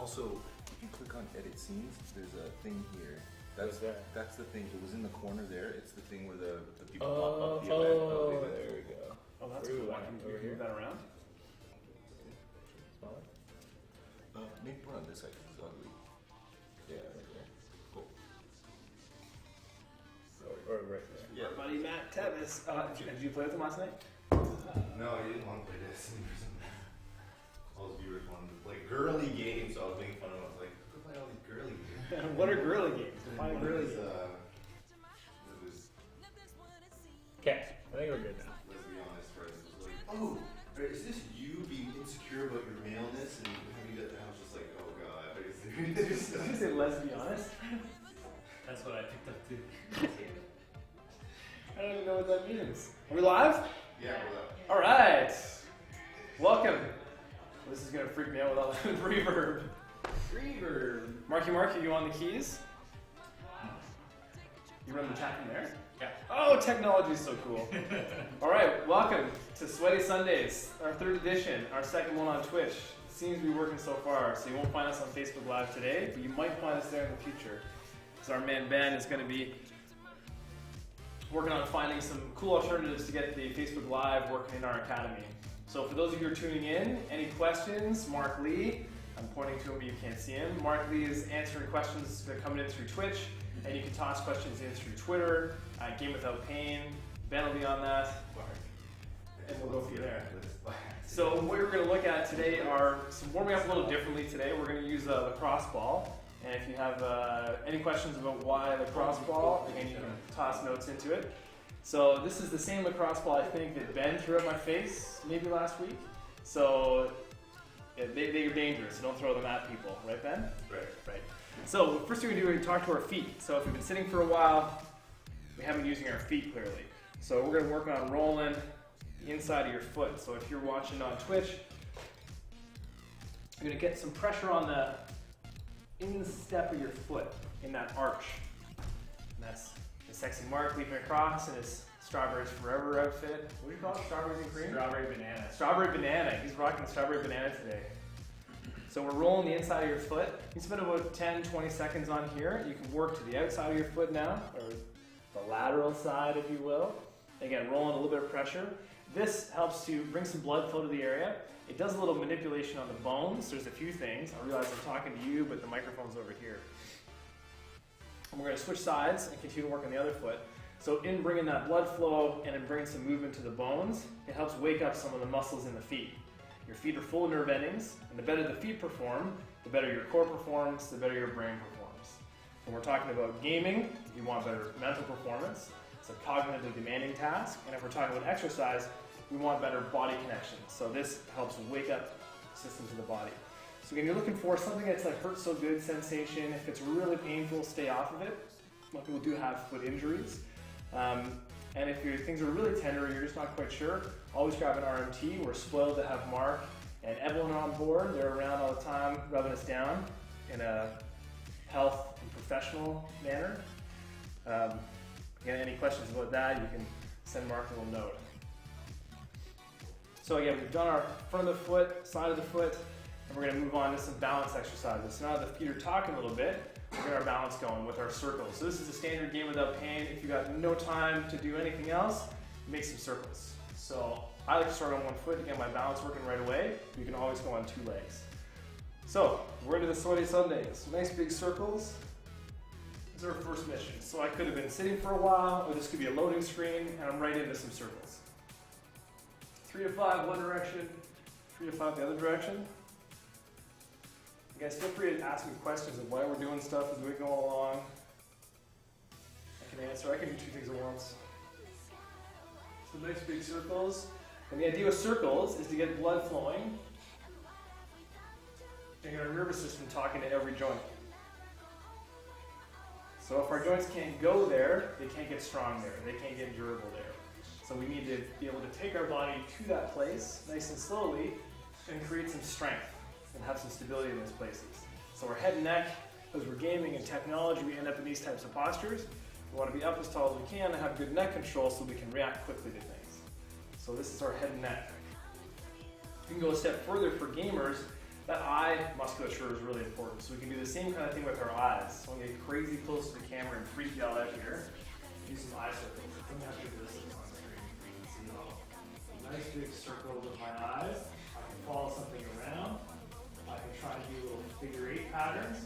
Also, if you click on edit scenes, there's a thing here. That's the thing. It was in the corner there. It's the thing where the people pop up the event. Oh, there we go. Oh, that's cool. Can you move that around? Maybe put on this side because it's ugly. Yeah, right there. Cool. Or right there. Yeah. Our buddy Matt Tevis. Did you play with him last night? No, I didn't want to play this. All those viewers wanted to play girly games, so I was making fun of them. I was like, go play all these girly games. What are girly games? Define girly games. Okay, I think we're good now. Let's be honest, right? It was like, oh, is this you being insecure about your maleness and having you at the house just like, oh god, are you serious? Did you say let's be honest? That's what I picked up too. I don't even know what that means. Are we live? Yeah, well, Alright. Welcome. This is going to freak me out with all the reverb. Marky, you on the keys? You remember tapping there? Yeah. Oh, technology is so cool. Alright, welcome to Sweaty Sundays, our third edition, our second one on Twitch. It seems to be working so far, so you won't find us on Facebook Live today, but you might find us there in the future. Because our man Ben is going to be working on finding some cool alternatives to get the Facebook Live working in our academy. So for those of you who are tuning in, any questions, Mark Lee, I'm pointing to him but you can't see him. Mark Lee is answering questions that are coming in through Twitch, and you can toss questions in through Twitter, Game Without Pain, Ben will be on that, and we'll go from there. So what we're going to look at today are some warming up a little differently today. We're going to use a lacrosse ball. And if you have any questions about why lacrosse ball, again, you can toss notes into it. So this is the same lacrosse ball I think that Ben threw at my face maybe last week. So yeah, they're dangerous, so don't throw them at people. Right, Ben? Right. So first thing we do is talk to our feet. So if we've been sitting for a while, we haven't been using our feet clearly. So we're going to work on rolling the inside of your foot. So if you're watching on Twitch, you're going to get some pressure on the instep of your foot, in that arch. And that's the sexy Mark leaping across in his Strawberries Forever outfit. What do you call it? Strawberries and cream? Strawberry banana. Strawberry banana. He's rocking the strawberry banana today. So we're rolling the inside of your foot. You spend about 10-20 seconds on here. You can work to the outside of your foot now, or the lateral side, if you will. Again, rolling a little bit of pressure. This helps to bring some blood flow to the area. It does a little manipulation on the bones. There's a few things. I realize I'm talking to you, but the microphone's over here. And we're going to switch sides and continue to work on the other foot. So in bringing that blood flow and in bringing some movement to the bones, it helps wake up some of the muscles in the feet. Your feet are full of nerve endings, and the better the feet perform, the better your core performs, the better your brain performs. When we're talking about gaming, you want better mental performance. It's a cognitively demanding task. And if we're talking about exercise, we want better body connection. So this helps wake up systems of the body. So again, you're looking for something that's like hurt so good sensation. If it's really painful, stay off of it. Most people do have foot injuries. And if things are really tender and you're just not quite sure, always grab an RMT. We're spoiled to have Mark and Evelyn on board. They're around all the time, rubbing us down in a health and professional manner. Again, any questions about that, you can send Mark a little note. So again, we've done our front of the foot, side of the foot, and we're going to move on to some balance exercises. So now that the feet are talking a little bit, we'll get our balance going with our circles. So this is a standard Game Without Pain. If you've got no time to do anything else, make some circles. So I like to start on one foot to get my balance working right away. You can always go on two legs. So we're into the Sweaty Sundays. Nice big circles. This is our first mission. So I could have been sitting for a while, or this could be a loading screen, and I'm right into some circles. 3 to 5 one direction, 3 to 5 the other direction. You guys feel free to ask me questions of why we're doing stuff as we go along. I can answer. I can do two things at once. So nice big circles. And the idea with circles is to get blood flowing and get our nervous system talking to every joint. So if our joints can't go there, they can't get strong there. They can't get durable there. So we need to be able to take our body to that place, nice and slowly, and create some strength and have some stability in those places. So our head and neck, as we're gaming and technology, we end up in these types of postures. We want to be up as tall as we can and have good neck control so we can react quickly to things. So this is our head and neck. You can go a step further for gamers. That eye musculature is really important. So we can do the same kind of thing with our eyes. So I'm gonna get crazy close to the camera and freak you all out here. Do some eye circles. I'm gonna have to do this on the screen so you can see it all. Nice big circle with my eyes. I can follow something around. I can try to do little figure 8 patterns.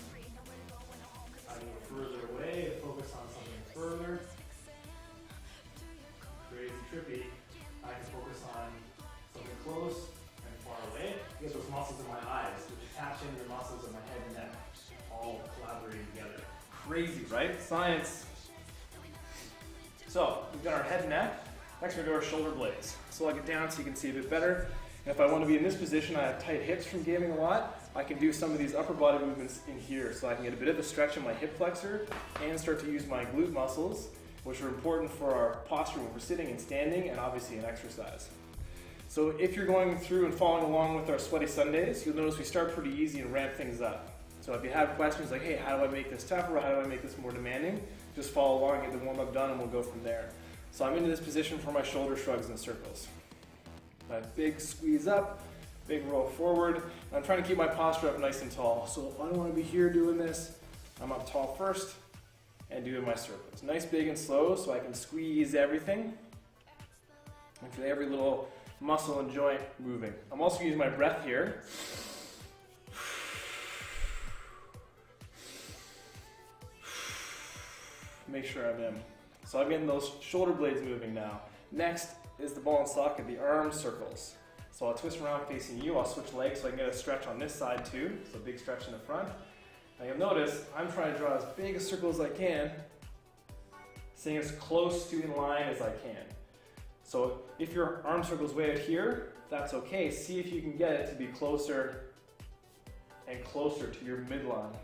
I can go further away and focus on something further. Crazy trippy. I can focus on something close and far away. You get those muscles in my eyes, which attach into the muscles of my head and neck, all collaborating together. Crazy, right? Science. So, we've got our head and neck. Next, we're going to do our shoulder blades. So I'll get down so you can see a bit better. And if I want to be in this position, I have tight hips from gaming a lot. I can do some of these upper body movements in here. So I can get a bit of a stretch in my hip flexor and start to use my glute muscles, which are important for our posture when we're sitting and standing, and obviously in exercise. So if you're going through and following along with our Sweaty Sundays, you'll notice we start pretty easy and ramp things up. So if you have questions like, hey, how do I make this tougher, or how do I make this more demanding, just follow along, get the warm-up done, and we'll go from there. So I'm into this position for my shoulder shrugs and circles. My big squeeze up, big roll forward. I'm trying to keep my posture up nice and tall. So if I don't want to be here doing this, I'm up tall first and doing my circles. Nice, big, and slow so I can squeeze everything and feel every little muscle and joint moving. I'm also using my breath here. Make sure I'm in. So I'm getting those shoulder blades moving now. Next is the ball and socket, the arm circles. So I'll twist around facing you, I'll switch legs so I can get a stretch on this side too. So big stretch in the front. Now you'll notice I'm trying to draw as big a circle as I can, staying as close to in line as I can. So if your arm circle's way out here, that's okay. See if you can get it to be closer and closer to your midline.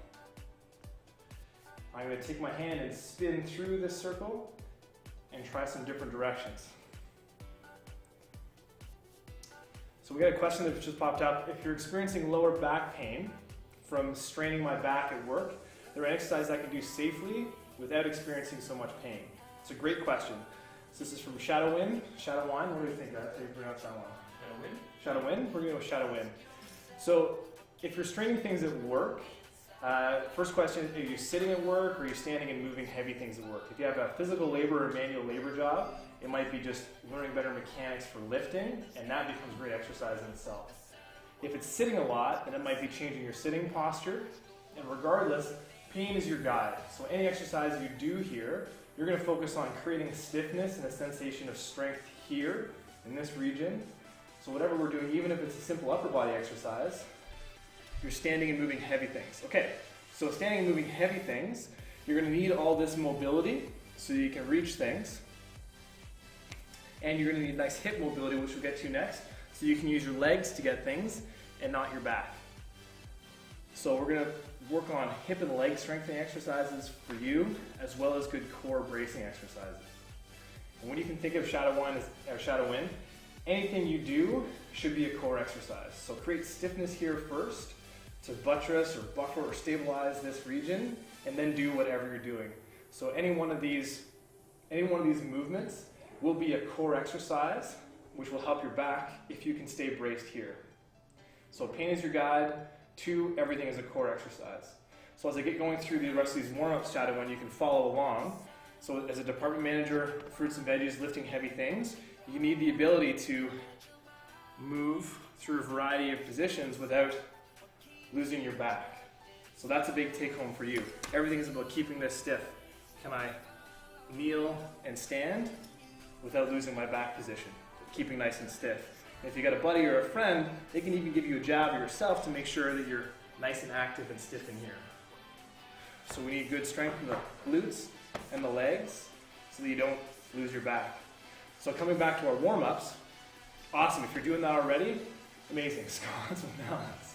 I'm going to take my hand and spin through this circle and try some different directions. So we got a question that just popped up. If you're experiencing lower back pain from straining my back at work, there are exercises I can do safely without experiencing so much pain. It's a great question. So this is from Shadow Wine. What do you think of that? How do you pronounce that one? Shadow Wine? We're going to go with Shadow Wine. So if you're straining things at work, first question, are you sitting at work or are you standing and moving heavy things at work? If you have a physical labor or manual labor job, it might be just learning better mechanics for lifting, and that becomes great exercise in itself. If it's sitting a lot, then it might be changing your sitting posture, and regardless, pain is your guide. So any exercise you do here, you're going to focus on creating stiffness and a sensation of strength here in this region. So whatever we're doing, even if it's a simple upper body exercise, you're standing and moving heavy things. Okay, so standing and moving heavy things, you're going to need all this mobility so you can reach things. And you're going to need nice hip mobility, which we'll get to next, so you can use your legs to get things and not your back. So we're going to work on hip and leg strengthening exercises for you, as well as good core bracing exercises. And when you can think of Shadow Wine, anything you do should be a core exercise. So create stiffness here first to buttress or buffer or stabilize this region, and then do whatever you're doing. So any one of these movements will be a core exercise, which will help your back if you can stay braced here. So pain is your guide, 2, everything is a core exercise. So as I get going through the rest of these warm-ups, Shadow One, you can follow along. So as a department manager, fruits and veggies, lifting heavy things, you need the ability to move through a variety of positions without losing your back. So that's a big take home for you. Everything is about keeping this stiff. Can I kneel and stand without losing my back position? Keeping nice and stiff. And if you got a buddy or a friend, they can even give you a jab yourself to make sure that you're nice and active and stiff in here. So we need good strength in the glutes and the legs so that you don't lose your back. So coming back to our warm-ups, awesome. If you're doing that already, amazing. Squats with balance.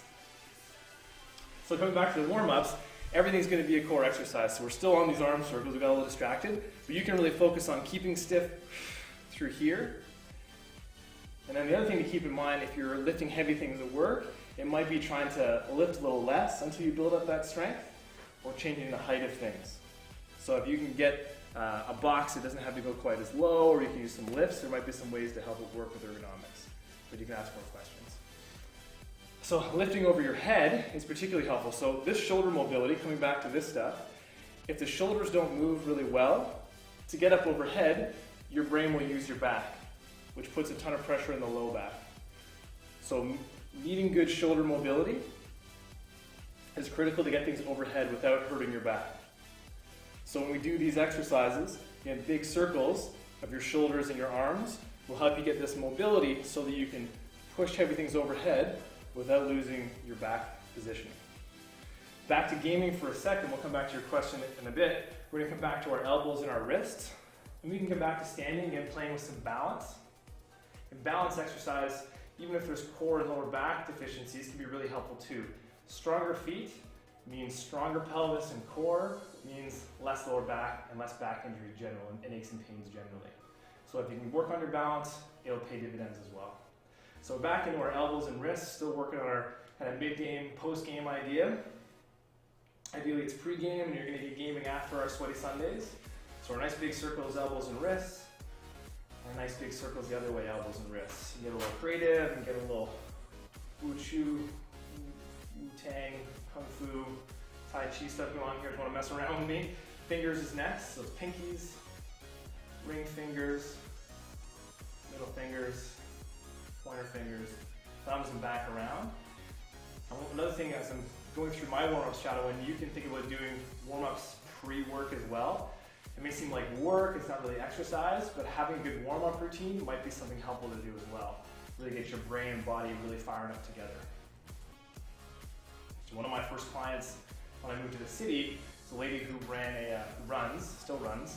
So coming back to the warm-ups, everything's going to be a core exercise. So we're still on these arm circles. We got a little distracted, but you can really focus on keeping stiff through here. And then the other thing to keep in mind, if you're lifting heavy things at work, it might be trying to lift a little less until you build up that strength, or changing the height of things. So if you can get a box that doesn't have to go quite as low, or you can use some lifts, there might be some ways to help it work with ergonomics. But you can ask more questions. So lifting over your head is particularly helpful. So this shoulder mobility, coming back to this stuff, if the shoulders don't move really well, to get up overhead, your brain will use your back, which puts a ton of pressure in the low back. So needing good shoulder mobility is critical to get things overhead without hurting your back. So when we do these exercises, again, big circles of your shoulders and your arms will help you get this mobility so that you can push heavy things overhead without losing your back positioning. Back to gaming for a second, we'll come back to your question in a bit. We're gonna come back to our elbows and our wrists. And we can come back to standing and playing with some balance. And balance exercise, even if there's core and lower back deficiencies, can be really helpful too. Stronger feet means stronger pelvis and core, means less lower back and less back injury in general, and aches and pains generally. So if you can work on your balance, it'll pay dividends as well. So back into our elbows and wrists, still working on our kind of mid-game, post-game idea. Ideally it's pre-game and you're gonna get gaming after our sweaty Sundays. So our nice big circles, elbows and wrists. And nice big circles the other way, elbows and wrists. You get a little creative and get a little Wushu, Wu-Tang, Kung Fu, Tai Chi stuff going on here if you wanna mess around with me. Fingers is next, so it's pinkies, ring fingers, middle fingers, pointer fingers, thumbs and back around. Another thing as I'm going through my warm-ups, Shadow, and you can think about doing warm-ups pre-work as well. It may seem like work, it's not really exercise, but having a good warm-up routine might be something helpful to do as well. Really get your brain and body really firing up together. So one of my first clients when I moved to the city is a lady who still runs,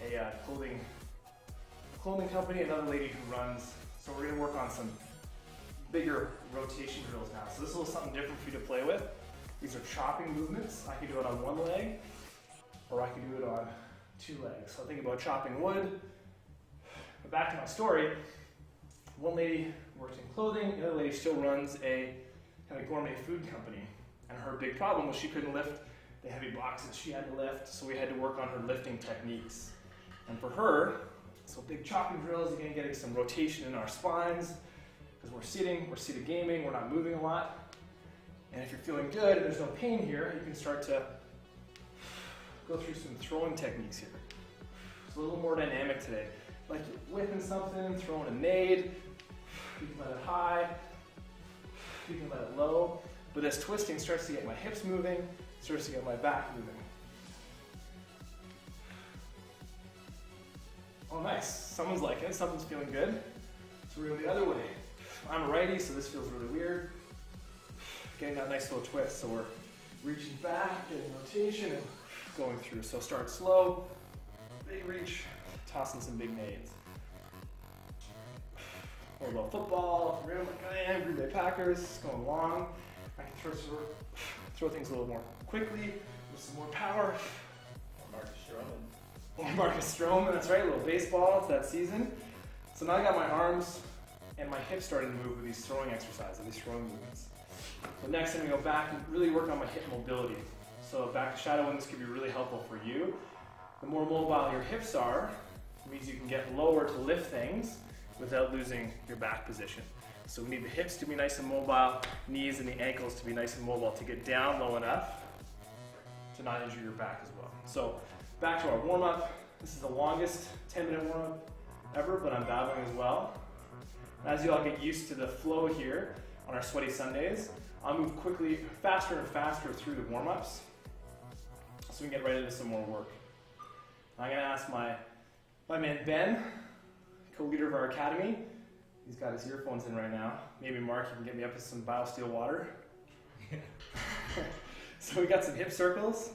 a clothing company, another lady who runs. So we're gonna work on some bigger rotation drills now. So this is a little something different for you to play with. These are chopping movements. I can do it on one leg, or I can do it on two legs. So think about chopping wood. But back to my story. One lady works in clothing, the other lady still runs a kind of gourmet food company. And her big problem was she couldn't lift the heavy boxes she had to lift, so we had to work on her lifting techniques. And for her, so big chopping drills, again, getting some rotation in our spines, because we're seated gaming, we're not moving a lot. And if you're feeling good and there's no pain here, you can start to go through some throwing techniques here. It's a little more dynamic today. Like you're whipping something, throwing a nade, you can let it high, you can let it low. But as twisting starts to get my hips moving, starts to get my back moving. Oh nice, someone's liking it, something's feeling good. So we're going the other way. I'm a righty, so this feels really weird. Getting that nice little twist, so we're reaching back, getting rotation, and going through. So start slow, big reach, tossing some big nades. Or a little football, Green Bay Packers, going long. I can throw things a little more quickly, with some more power. Or Marcus Stroman, that's right, a little baseball, it's that season. So now I got my arms and my hips starting to move with these throwing exercises, these throwing movements. So next I'm gonna go back and really work on my hip mobility. So back to shadow, and this could be really helpful for you. The more mobile your hips are, it means you can get lower to lift things without losing your back position. So we need the hips to be nice and mobile, knees and the ankles to be nice and mobile to get down low enough to not injure your back as well. So back to our warm-up. This is the longest 10-minute warm-up ever, but I'm battling as well. As you all get used to the flow here on our sweaty Sundays, I'll move quickly, faster and faster through the warm-ups so we can get right into some more work. I'm gonna ask my man Ben, co-leader of our academy. He's got his earphones in right now. Maybe Mark, you can get me up to some BioSteel water. So we got some hip circles.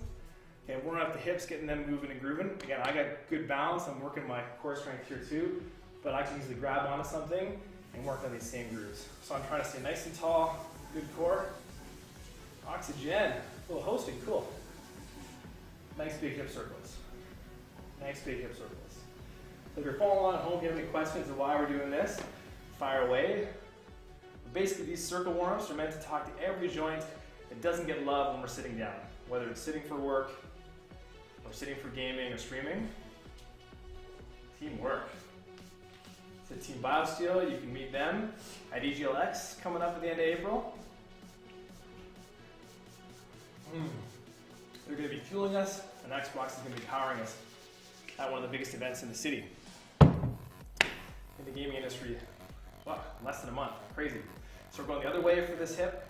Okay, warming up the hips, getting them moving and grooving. Again, I got good balance. I'm working my core strength here too, but I can easily grab onto something and work on these same grooves. So I'm trying to stay nice and tall, good core. Oxygen, a little hosting, cool. Nice big hip circles. Nice big hip circles. So if you're following along at home, if you have any questions of why we're doing this, fire away. Basically, these circle warm-ups are meant to talk to every joint that doesn't get love when we're sitting down, whether it's sitting for work, or sitting for gaming or streaming. Teamwork. So Team BioSteel, you can meet them at EGLX coming up at the end of April. fueling us, and Xbox is going to be powering us at one of the biggest events in the city. In the gaming industry, wow, less than a month, crazy. So we're going the other way for this hip.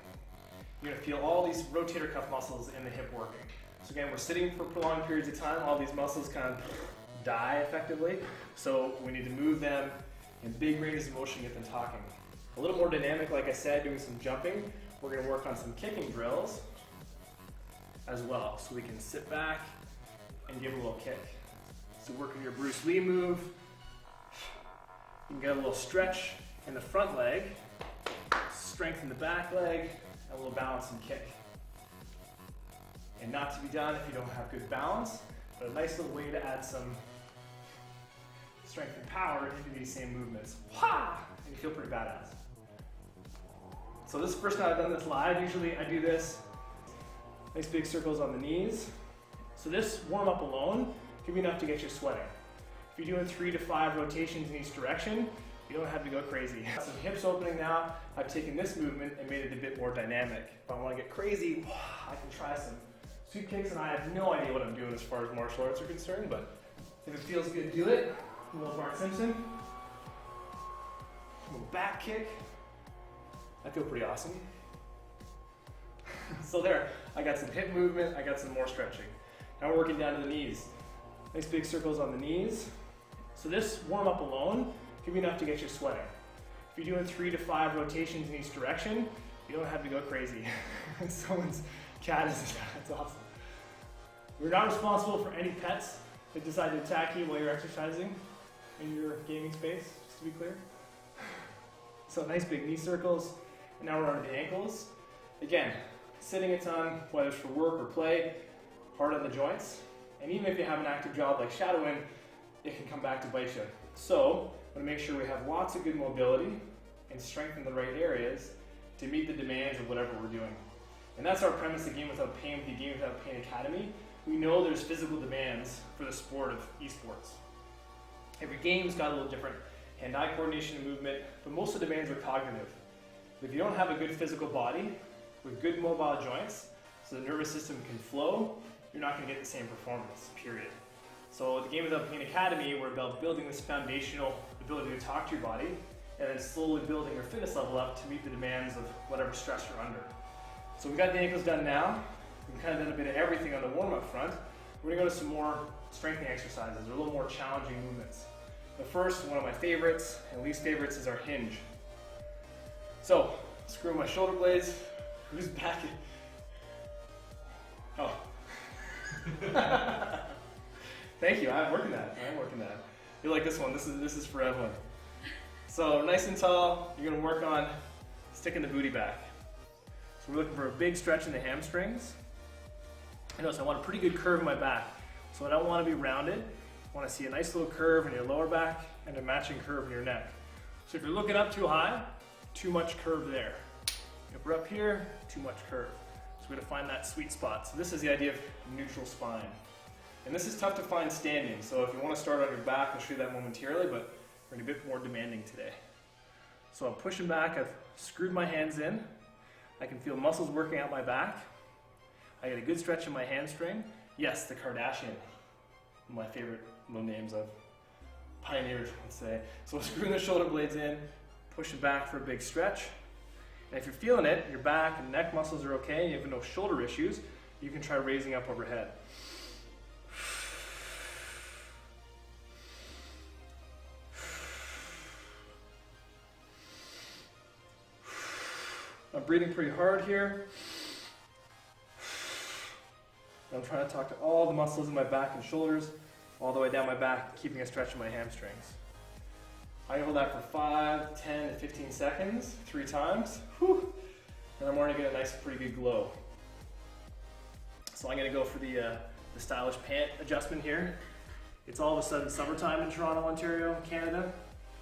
You're going to feel all these rotator cuff muscles in the hip working. So again, we're sitting for prolonged periods of time, all these muscles kind of die effectively. So we need to move them in big ranges of motion, get them talking. A little more dynamic, like I said, doing some jumping. We're going to work on some kicking drills as well. So we can sit back and give a little kick. So working your Bruce Lee move. You can get a little stretch in the front leg, strengthen the back leg, and a little balance and kick. And not to be done if you don't have good balance, but a nice little way to add some strength and power into these same movements. Wah! And you feel pretty badass. So this is the first time I've done this live. Usually I do this, nice big circles on the knees. So this warm up alone can be enough to get you sweating. If you're doing 3 to 5 rotations in each direction, you don't have to go crazy. Some hips opening now. I've taken this movement and made it a bit more dynamic. If I want to get crazy, I can try some sweep kicks, and I have no idea what I'm doing as far as martial arts are concerned, but if it feels good, do it. A little Bart Simpson. A little back kick. I feel pretty awesome. So there, I got some hip movement, I got some more stretching. Now we're working down to the knees. Nice big circles on the knees. So this warm up alone can be enough to get you sweating. If you're doing 3 to 5 rotations in each direction, you don't have to go crazy. Someone's cat is, that's awesome. We're not responsible for any pets that decide to attack you while you're exercising in your gaming space, just to be clear. So nice big knee circles, and now we're on the ankles. Again, sitting a ton, whether it's for work or play, hard on the joints. And even if you have an active job like shadowing, it can come back to bite you. So, we want to make sure we have lots of good mobility and strengthen the right areas to meet the demands of whatever we're doing. And that's our premise at Game Without Pain with the Game Without Pain Academy. We know there's physical demands for the sport of esports. Every game's got a little different hand-eye coordination and movement, but most of the demands are cognitive. If you don't have a good physical body with good mobile joints, so the nervous system can flow, you're not going to get the same performance, period. So at the Game Without Pain Academy, we're about building this foundational ability to talk to your body, and then slowly building your fitness level up to meet the demands of whatever stress you're under. So we've got the ankles done now. We've kind of done a bit of everything on the warm-up front. We're going to go to some more strengthening exercises, or a little more challenging movements. The first, one of my favorites and least favorites, is our hinge. So, screw my shoulder blades. Who's back? Oh. Thank you, I'm working that. You like this one, this is for everyone. So, nice and tall, you're gonna work on sticking the booty back. So we're looking for a big stretch in the hamstrings. And notice I want a pretty good curve in my back. So I don't want to be rounded. I want to see a nice little curve in your lower back and a matching curve in your neck. So if you're looking up too high, too much curve there. If we're up here, too much curve. So we're going to find that sweet spot. So this is the idea of neutral spine. And this is tough to find standing. So if you want to start on your back, I'll show you that momentarily, but we're going to be a bit more demanding today. So I'm pushing back, I've screwed my hands in. I can feel muscles working out my back. I get a good stretch in my hamstring. Yes, the Kardashian, my favorite little names I've pioneered, let's say. So screwing the shoulder blades in, pushing back for a big stretch. And if you're feeling it, your back and neck muscles are okay, you have no shoulder issues, you can try raising up overhead. I'm breathing pretty hard here. I'm trying to talk to all the muscles in my back and shoulders, all the way down my back, keeping a stretch in my hamstrings. I hold that for 5, 10, and 15 seconds, 3 times. Whew. And I'm already getting a nice, pretty good glow. So I'm gonna go for the stylish pant adjustment here. It's all of a sudden summertime in Toronto, Ontario, Canada.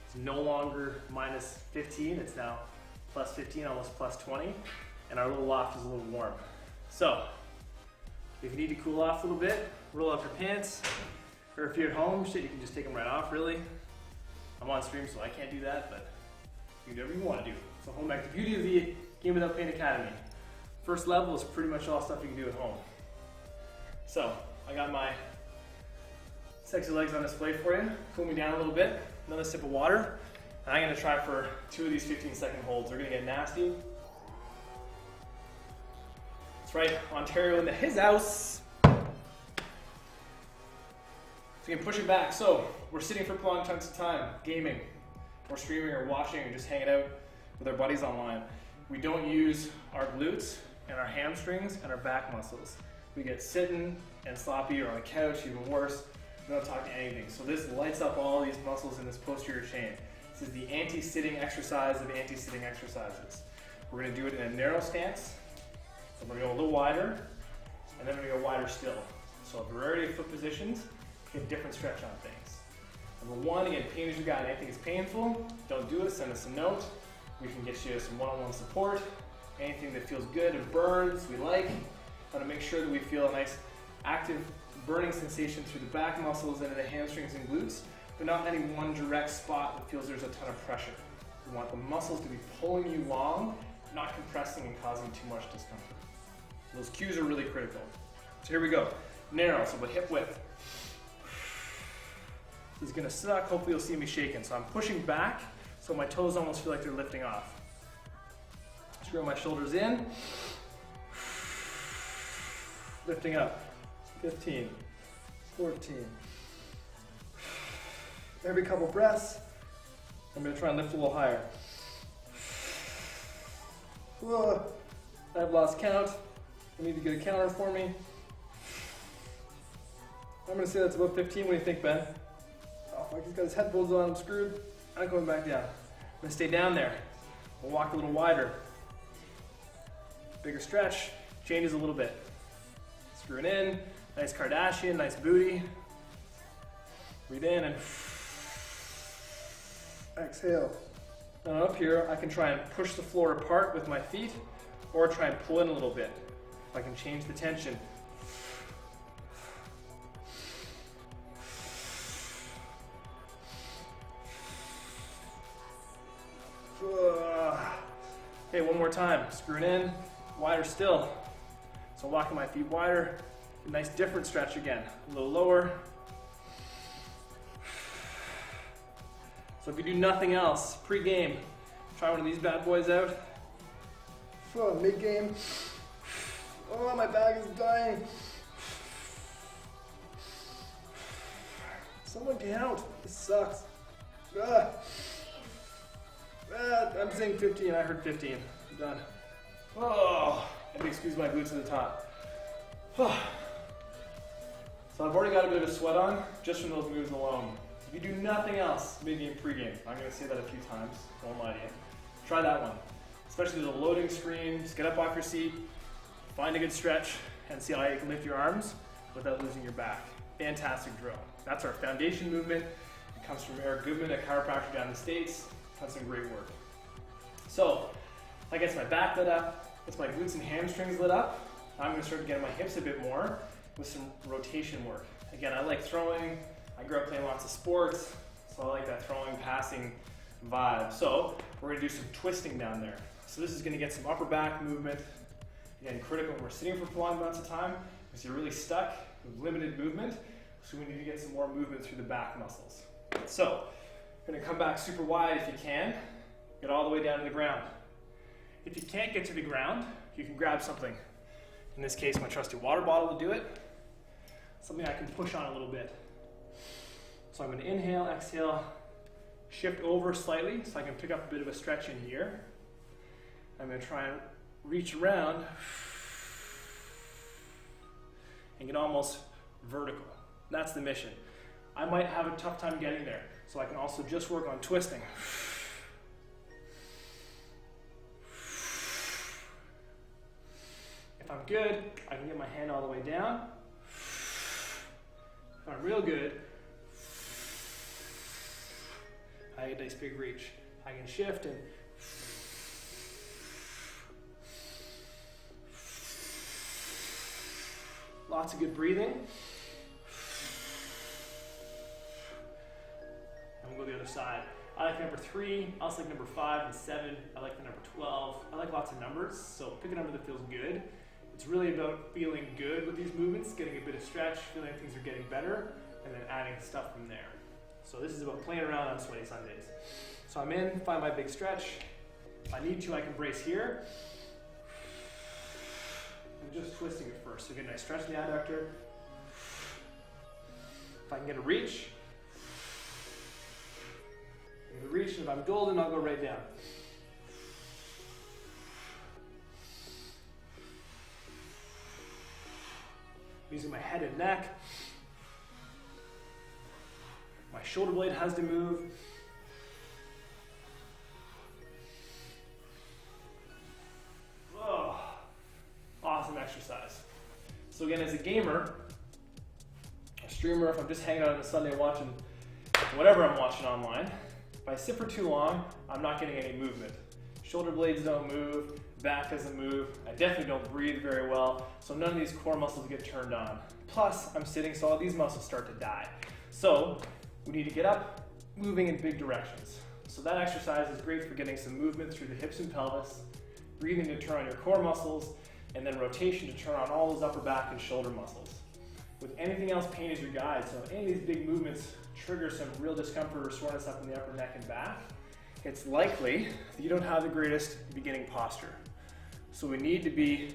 It's no longer minus 15, it's now plus 15, almost plus 20. And our little loft is a little warm. So, if you need to cool off a little bit, roll up your pants. Or if you're at home, shit, you can just take them right off, really. I'm on stream, so I can't do that, but you can do whatever you want to do. So home back. The beauty of the Game Without Pain Academy. First level is pretty much all stuff you can do at home. So I got my sexy legs on display for you. Cool me down a little bit. Another sip of water. And I'm gonna try for 2 of these 15-second holds. They're gonna get nasty. That's right, Ontario into his house. So you can push it back. So we're sitting for long chunks of time, gaming, or streaming, or watching, or just hanging out with our buddies online. We don't use our glutes and our hamstrings and our back muscles. We get sitting and sloppy, or on the couch, even worse. We don't talk anything. So this lights up all these muscles in this posterior chain. This is the anti-sitting exercise of anti-sitting exercises. We're gonna do it in a narrow stance. So we're gonna go a little wider, and then we're gonna go wider still. So a variety of foot positions, get different stretch on things. Number 1, again, pain is your guide. Anything is painful, don't do it, send us a note. We can get you some one-on-one support. Anything that feels good and burns, we like. Want to make sure that we feel a nice active burning sensation through the back muscles and in the hamstrings and glutes, but not any one direct spot that feels there's a ton of pressure. We want the muscles to be pulling you long, not compressing and causing too much discomfort. Those cues are really critical. So here we go. Narrow, so about hip width. This is gonna suck, hopefully you'll see me shaking. So I'm pushing back, so my toes almost feel like they're lifting off. Screw my shoulders in. Lifting up. 15, 14. Every couple breaths, I'm gonna try and lift a little higher. Whoa. I've lost count. I need to get a counter for me. I'm gonna say that's about 15. What do you think, Ben? Oh, fuck, he's got his headphones on, I'm screwed. I'm going back down. I'm gonna stay down there. We'll walk a little wider. Bigger stretch, changes a little bit. Screw it in, nice Kardashian, nice booty. Breathe in and exhale. And up here, I can try and push the floor apart with my feet, or try and pull in a little bit. If I can change the tension. Okay, one more time. Screw it in, wider still. So walking my feet wider, a nice different stretch again. A little lower. So if you do nothing else, pre-game, try one of these bad boys out. Oh, mid-game. Oh, my back is dying. Someone get out. This sucks. I'm saying 15. I heard 15. I'm done. Oh, let me squeeze my glutes to the top. So I've already got a bit of a sweat on just from those moves alone. If you do nothing else, maybe in pregame, I'm going to say that a few times. Won't lie to you. Try that one. Especially there's a loading screen. Just get up off your seat, find a good stretch, and see how you can lift your arms without losing your back. Fantastic drill. That's our foundation movement. It comes from Eric Goodman, a chiropractor down in the States. Done some great work. So, that gets my back lit up, gets my glutes and hamstrings lit up. I'm going to start getting my hips a bit more with some rotation work. Again, I like throwing. I grew up playing lots of sports, so I like that throwing, passing vibe. So, we're going to do some twisting down there. So this is going to get some upper back movement. Again, critical when we're sitting for prolonged amounts of time because you're really stuck with limited movement. So we need to get some more movement through the back muscles. So, you're going to come back super wide if you can. Get all the way down to the ground. If you can't get to the ground, you can grab something. In this case, my trusty water bottle to do it. Something I can push on a little bit. So I'm going to inhale, exhale, shift over slightly so I can pick up a bit of a stretch in here. I'm going to try and reach around and get almost vertical. That's the mission. I might have a tough time getting there, so I can also just work on twisting. If I'm good, I can get my hand all the way down. If I'm real good, I get a nice big reach. I can shift and lots of good breathing. And we'll go the other side. I like number 3, I also like number 5 and 7. I like the number 12. I like lots of numbers, so pick a number that feels good. It's really about feeling good with these movements, getting a bit of stretch, feeling things are getting better, and then adding stuff from there. So this is about playing around on sweaty Sundays. So I'm in, find my big stretch. If I need to, I can brace here. I'm just twisting it first. So get a nice stretch in the adductor. If I can get a reach, get a reach, and if I'm golden, I'll go right down. Using my head and neck. My shoulder blade has to move. Oh, awesome exercise. So again, as a gamer, a streamer, if I'm just hanging out on a Sunday watching whatever I'm watching online, if I sit for too long, I'm not getting any movement. Shoulder blades don't move, back doesn't move, I definitely don't breathe very well, so none of these core muscles get turned on. Plus, I'm sitting, so all these muscles start to die. So, we need to get up, moving in big directions. So that exercise is great for getting some movement through the hips and pelvis, breathing to turn on your core muscles, and then rotation to turn on all those upper back and shoulder muscles. With anything else, pain is your guide, so if any of these big movements trigger some real discomfort or soreness up in the upper neck and back, it's likely that you don't have the greatest beginning posture. So we need to be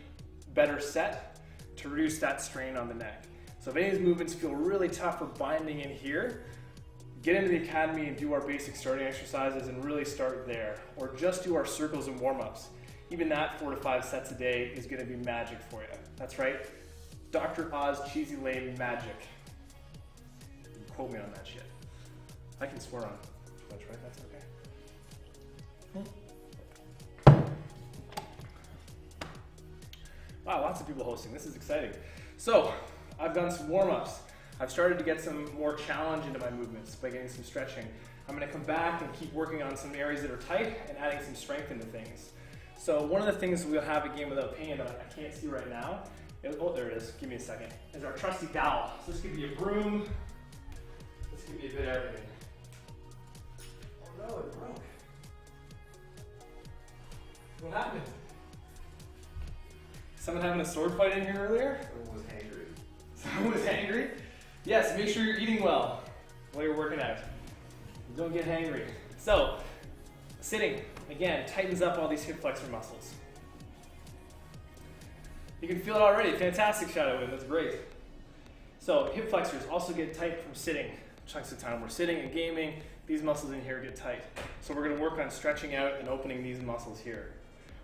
better set to reduce that strain on the neck. So if any of these movements feel really tough or binding in here, get into the academy and do our basic starting exercises and really start there. Or just do our circles and warm-ups. Even that 4 to 5 sets a day is gonna be magic for you. That's right, Dr. Oz Cheesy Lane magic. You can quote me on that shit. I can swear on too much, right? That's okay. Wow, lots of people hosting. This is exciting. So, I've done some warm-ups. I've started to get some more challenge into my movements by getting some stretching. I'm gonna come back and keep working on some areas that are tight and adding some strength into things. So one of the things we'll have a game without pain that I can't see right now, oh, there it is, give me a second, is our trusty dowel. So this could be a broom, this could be a bit of everything. Oh no, it broke. What happened? Someone having a sword fight in here earlier? Someone was hangry. Someone was hangry? Yes, make sure you're eating well while you're working out. Don't get hangry. So, sitting, again, tightens up all these hip flexor muscles. You can feel it already. Fantastic, Shadow Wind, that's great. So, hip flexors also get tight from sitting. Chunks of time we're sitting and gaming, these muscles in here get tight. So we're gonna work on stretching out and opening these muscles here.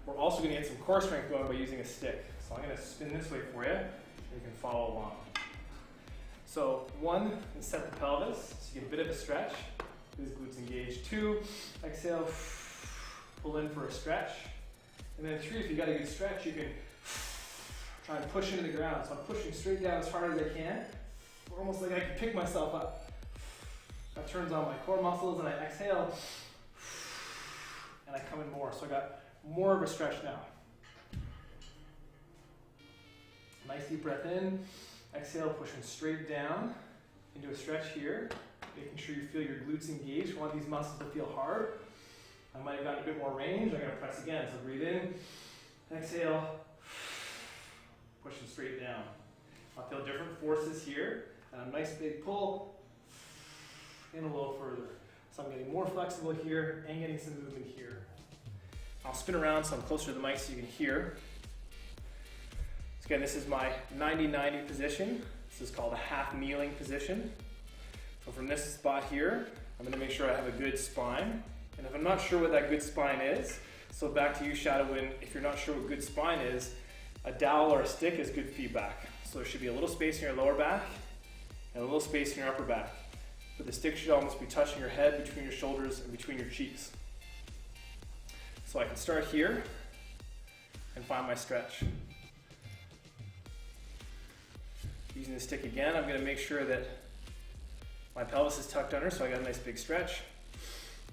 We're also gonna get some core strength going by using a stick. So I'm gonna spin this way for you, and you can follow along. So 1, set the pelvis, so you get a bit of a stretch. These glutes engaged. 2, exhale, pull in for a stretch. And then 3, if you got a good stretch, you can try and push into the ground. So I'm pushing straight down as hard as I can, almost like I can pick myself up. That turns on my core muscles, and I exhale, and I come in more. So I got more of a stretch now. Nice deep breath in, exhale, pushing straight down into a stretch here, making sure you feel your glutes engaged. I want these muscles to feel hard. I might have gotten a bit more range. I'm gonna press again. So breathe in, exhale, pushing straight down. I'll feel different forces here. And a nice big pull, in a little further. So I'm getting more flexible here and getting some movement here. I'll spin around so I'm closer to the mic so you can hear. So again, this is my 90-90 position. This is called a half kneeling position. So from this spot here, I'm gonna make sure I have a good spine. And if I'm not sure what that good spine is, so back to you, Shadow Wind, if you're not sure what good spine is, a dowel or a stick is good feedback. So there should be a little space in your lower back and a little space in your upper back. But the stick should almost be touching your head, between your shoulders, and between your cheeks. So I can start here and find my stretch. Using the stick again, I'm going to make sure that my pelvis is tucked under, so I got a nice big stretch.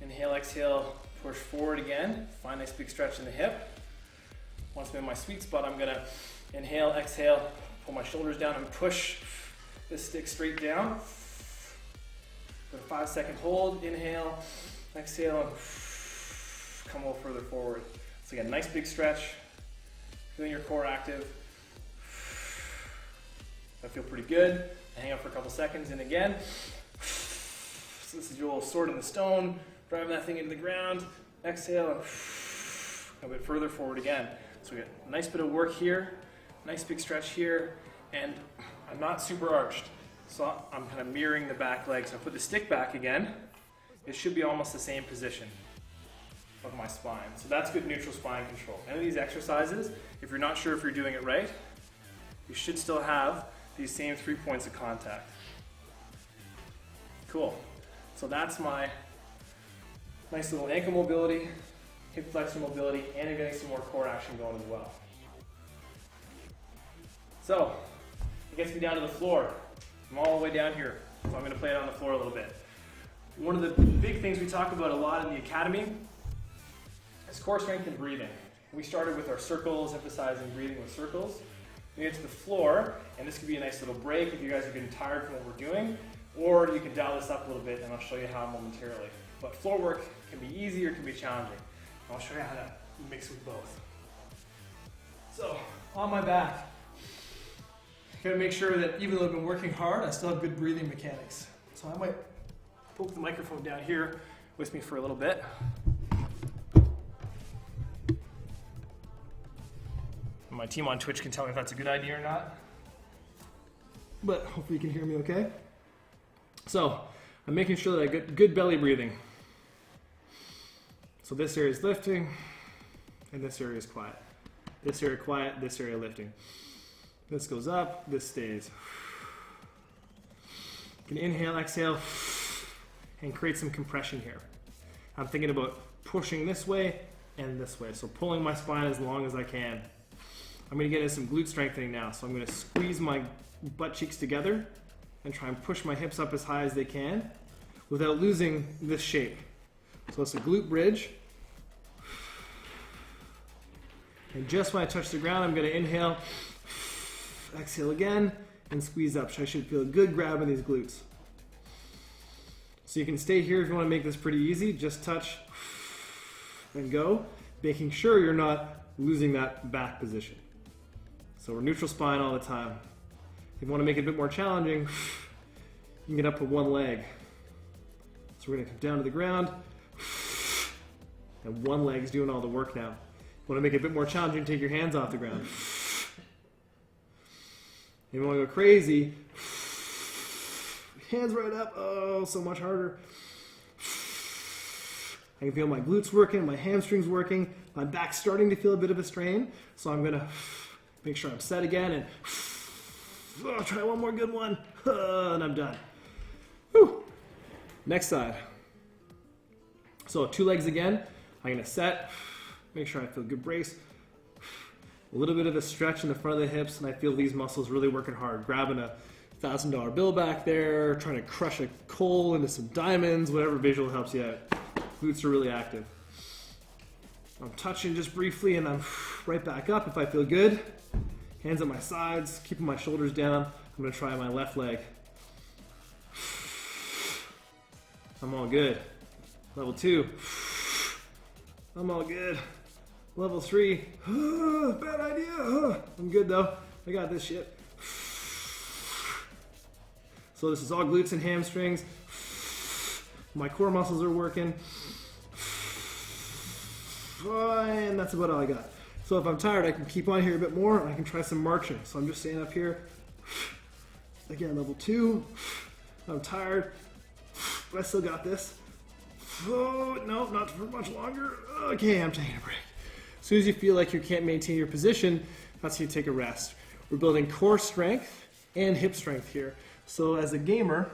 Inhale, exhale, push forward again. Find a nice big stretch in the hip. Once I'm in my sweet spot, I'm going to inhale, exhale, pull my shoulders down and push this stick straight down. Put a 5-second hold, inhale, exhale, and come a little further forward. So again, nice big stretch, feeling your core active. I feel pretty good. I hang out for a couple seconds, and again. So this is your little sword in the stone, driving that thing into the ground. Exhale, and a bit further forward again. So we get a nice bit of work here, nice big stretch here, and I'm not super arched. So I'm kind of mirroring the back leg. So I put the stick back again. It should be almost the same position of my spine. So that's good neutral spine control. Any of these exercises, if you're not sure if you're doing it right, you should still have these same 3 points of contact. Cool. So that's my nice little ankle mobility, hip flexor mobility, and I'm getting some more core action going as well. So, it gets me down to the floor. I'm all the way down here, so I'm going to play it on the floor a little bit. One of the big things we talk about a lot in the academy is core strength and breathing. We started with our circles, emphasizing breathing with circles. We get to the floor, and this could be a nice little break if you guys are getting tired from what we're doing, or you can dial this up a little bit, and I'll show you how momentarily. But floor work can be easy or it can be challenging. I'll show you how to mix with both. So, on my back, gotta make sure that even though I've been working hard, I still have good breathing mechanics. So I might poke the microphone down here with me for a little bit. My team on Twitch can tell me if that's a good idea or not. But hopefully you can hear me okay. So, I'm making sure that I get good belly breathing. So this area is lifting, and this area is quiet. This area quiet, this area lifting. This goes up, this stays. You can inhale, exhale, and create some compression here. I'm thinking about pushing this way and this way. So pulling my spine as long as I can. I'm gonna get into some glute strengthening now. So I'm gonna squeeze my butt cheeks together and try and push my hips up as high as they can without losing this shape. So it's a glute bridge. And just when I touch the ground, I'm gonna inhale, exhale again, and squeeze up. So I should feel a good grab in these glutes. So you can stay here if you wanna make this pretty easy. Just touch and go, making sure you're not losing that back position. So we're neutral spine all the time. If you wanna make it a bit more challenging, you can get up with one leg. So we're gonna come down to the ground, and one leg's doing all the work now. You wanna make it a bit more challenging, take your hands off the ground. If you wanna go crazy, hands right up, oh, so much harder. I can feel my glutes working, my hamstrings working, my back's starting to feel a bit of a strain, so I'm gonna make sure I'm set again and try one more good one, and I'm done. Whew. Next side. So 2 legs again. I'm gonna set, make sure I feel good brace. A little bit of a stretch in the front of the hips, and I feel these muscles really working hard. Grabbing a $1,000 bill back there, trying to crush a coal into some diamonds, whatever visual helps you out. Glutes are really active. I'm touching just briefly, and I'm right back up if I feel good. Hands at my sides, keeping my shoulders down. I'm gonna try my left leg. I'm all good. Level 2. I'm all good. Level 3. Bad idea. I'm good though. I got this shit. So this is all glutes and hamstrings. My core muscles are working. And that's about all I got. So if I'm tired, I can keep on here a bit more, and I can try some marching. So I'm just staying up here. Again, level 2. I'm tired, but I still got this. Oh, no, not for much longer. Okay, I'm taking a break. As soon as you feel like you can't maintain your position, that's when you take a rest. We're building core strength and hip strength here. So as a gamer,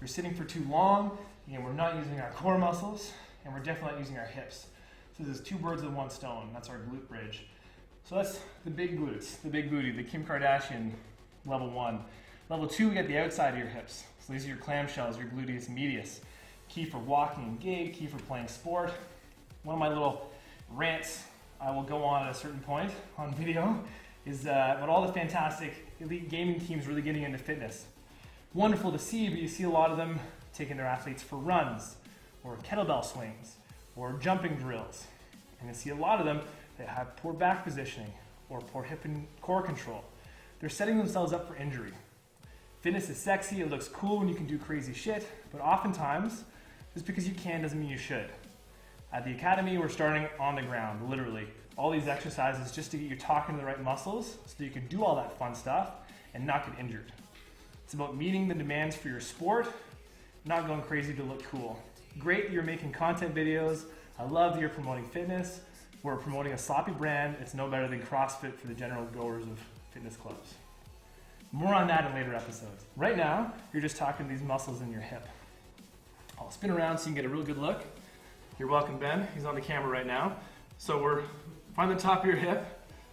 we're sitting for too long, and we're not using our core muscles, and we're definitely not using our hips. So this is 2 birds with 1 stone. That's our glute bridge. So that's the big glutes, the big booty, the Kim Kardashian level 1. Level 2, we get the outside of your hips. So these are your clamshells, your gluteus medius. Key for walking and gait, key for playing sport. One of my little rants I will go on at a certain point on video is about all the fantastic elite gaming teams really getting into fitness. Wonderful to see, but you see a lot of them taking their athletes for runs, or kettlebell swings, or jumping drills. And you see a lot of them that have poor back positioning, or poor hip and core control. They're setting themselves up for injury. Fitness is sexy, it looks cool when you can do crazy shit, but oftentimes, just because you can doesn't mean you should. At the academy, we're starting on the ground, literally. All these exercises just to get you talking to the right muscles so that you can do all that fun stuff and not get injured. It's about meeting the demands for your sport, not going crazy to look cool. Great that you're making content videos. I love that you're promoting fitness. We're promoting a sloppy brand. It's no better than CrossFit for the general goers of fitness clubs. More on that in later episodes. Right now, you're just talking to these muscles in your hip. I'll spin around so you can get a real good look. You're welcome, Ben. He's on the camera right now. So we're find the top of your hip,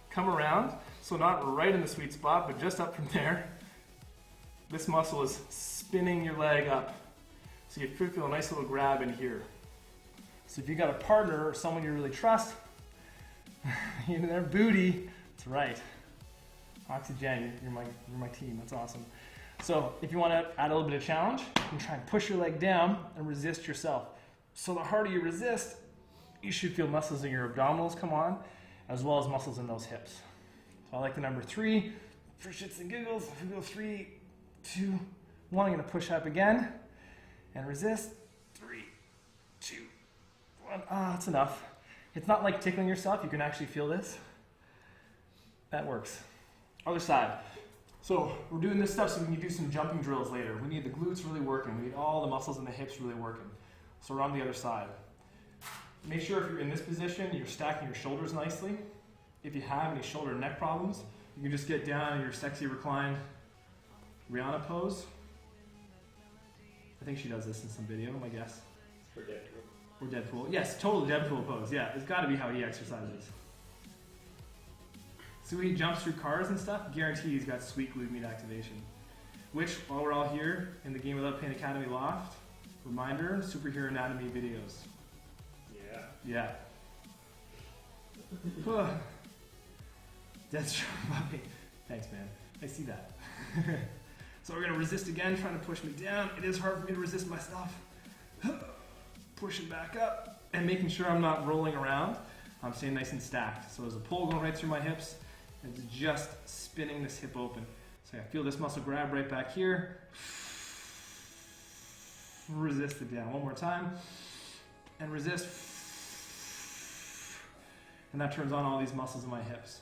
come around. So not right in the sweet spot, but just up from there. This muscle is spinning your leg up. So you feel a nice little grab in here. So if you got a partner or someone you really trust, in their booty, that's right. Oxygen, you're my team, that's awesome. So if you want to add a little bit of challenge, you can try and push your leg down and resist yourself. So the harder you resist, you should feel muscles in your abdominals come on, as well as muscles in those hips. So I like the number 3, for shits and giggles. If we go 3, 2, 1, I'm going to push up again, and resist, 3, 2, 1, that's enough. It's not like tickling yourself, you can actually feel this. That works. Other side. So we're doing this stuff so we can do some jumping drills later. We need the glutes really working. We need all the muscles in the hips really working. So we're on the other side. Make sure if you're in this position, you're stacking your shoulders nicely. If you have any shoulder and neck problems, you can just get down in your sexy reclined Rihanna pose. I think she does this in some video, my guess. For Deadpool. Or Deadpool. Yes, total Deadpool pose. Yeah, it's got to be how he exercises. See when he jumps through cars and stuff? Guarantee he's got sweet glute med activation. Which, while we're all here in the Game Without Pain Academy loft, reminder, superhero anatomy videos. Yeah. That's true, puppy. Thanks, man. I see that. So we're going to resist again, trying to push me down. It is hard for me to resist myself. Pushing back up and making sure I'm not rolling around. I'm staying nice and stacked. So there's a pull going right through my hips. And it's just spinning this hip open. So I feel this muscle grab right back here. Resist it down. One more time. And resist. And that turns on all these muscles in my hips.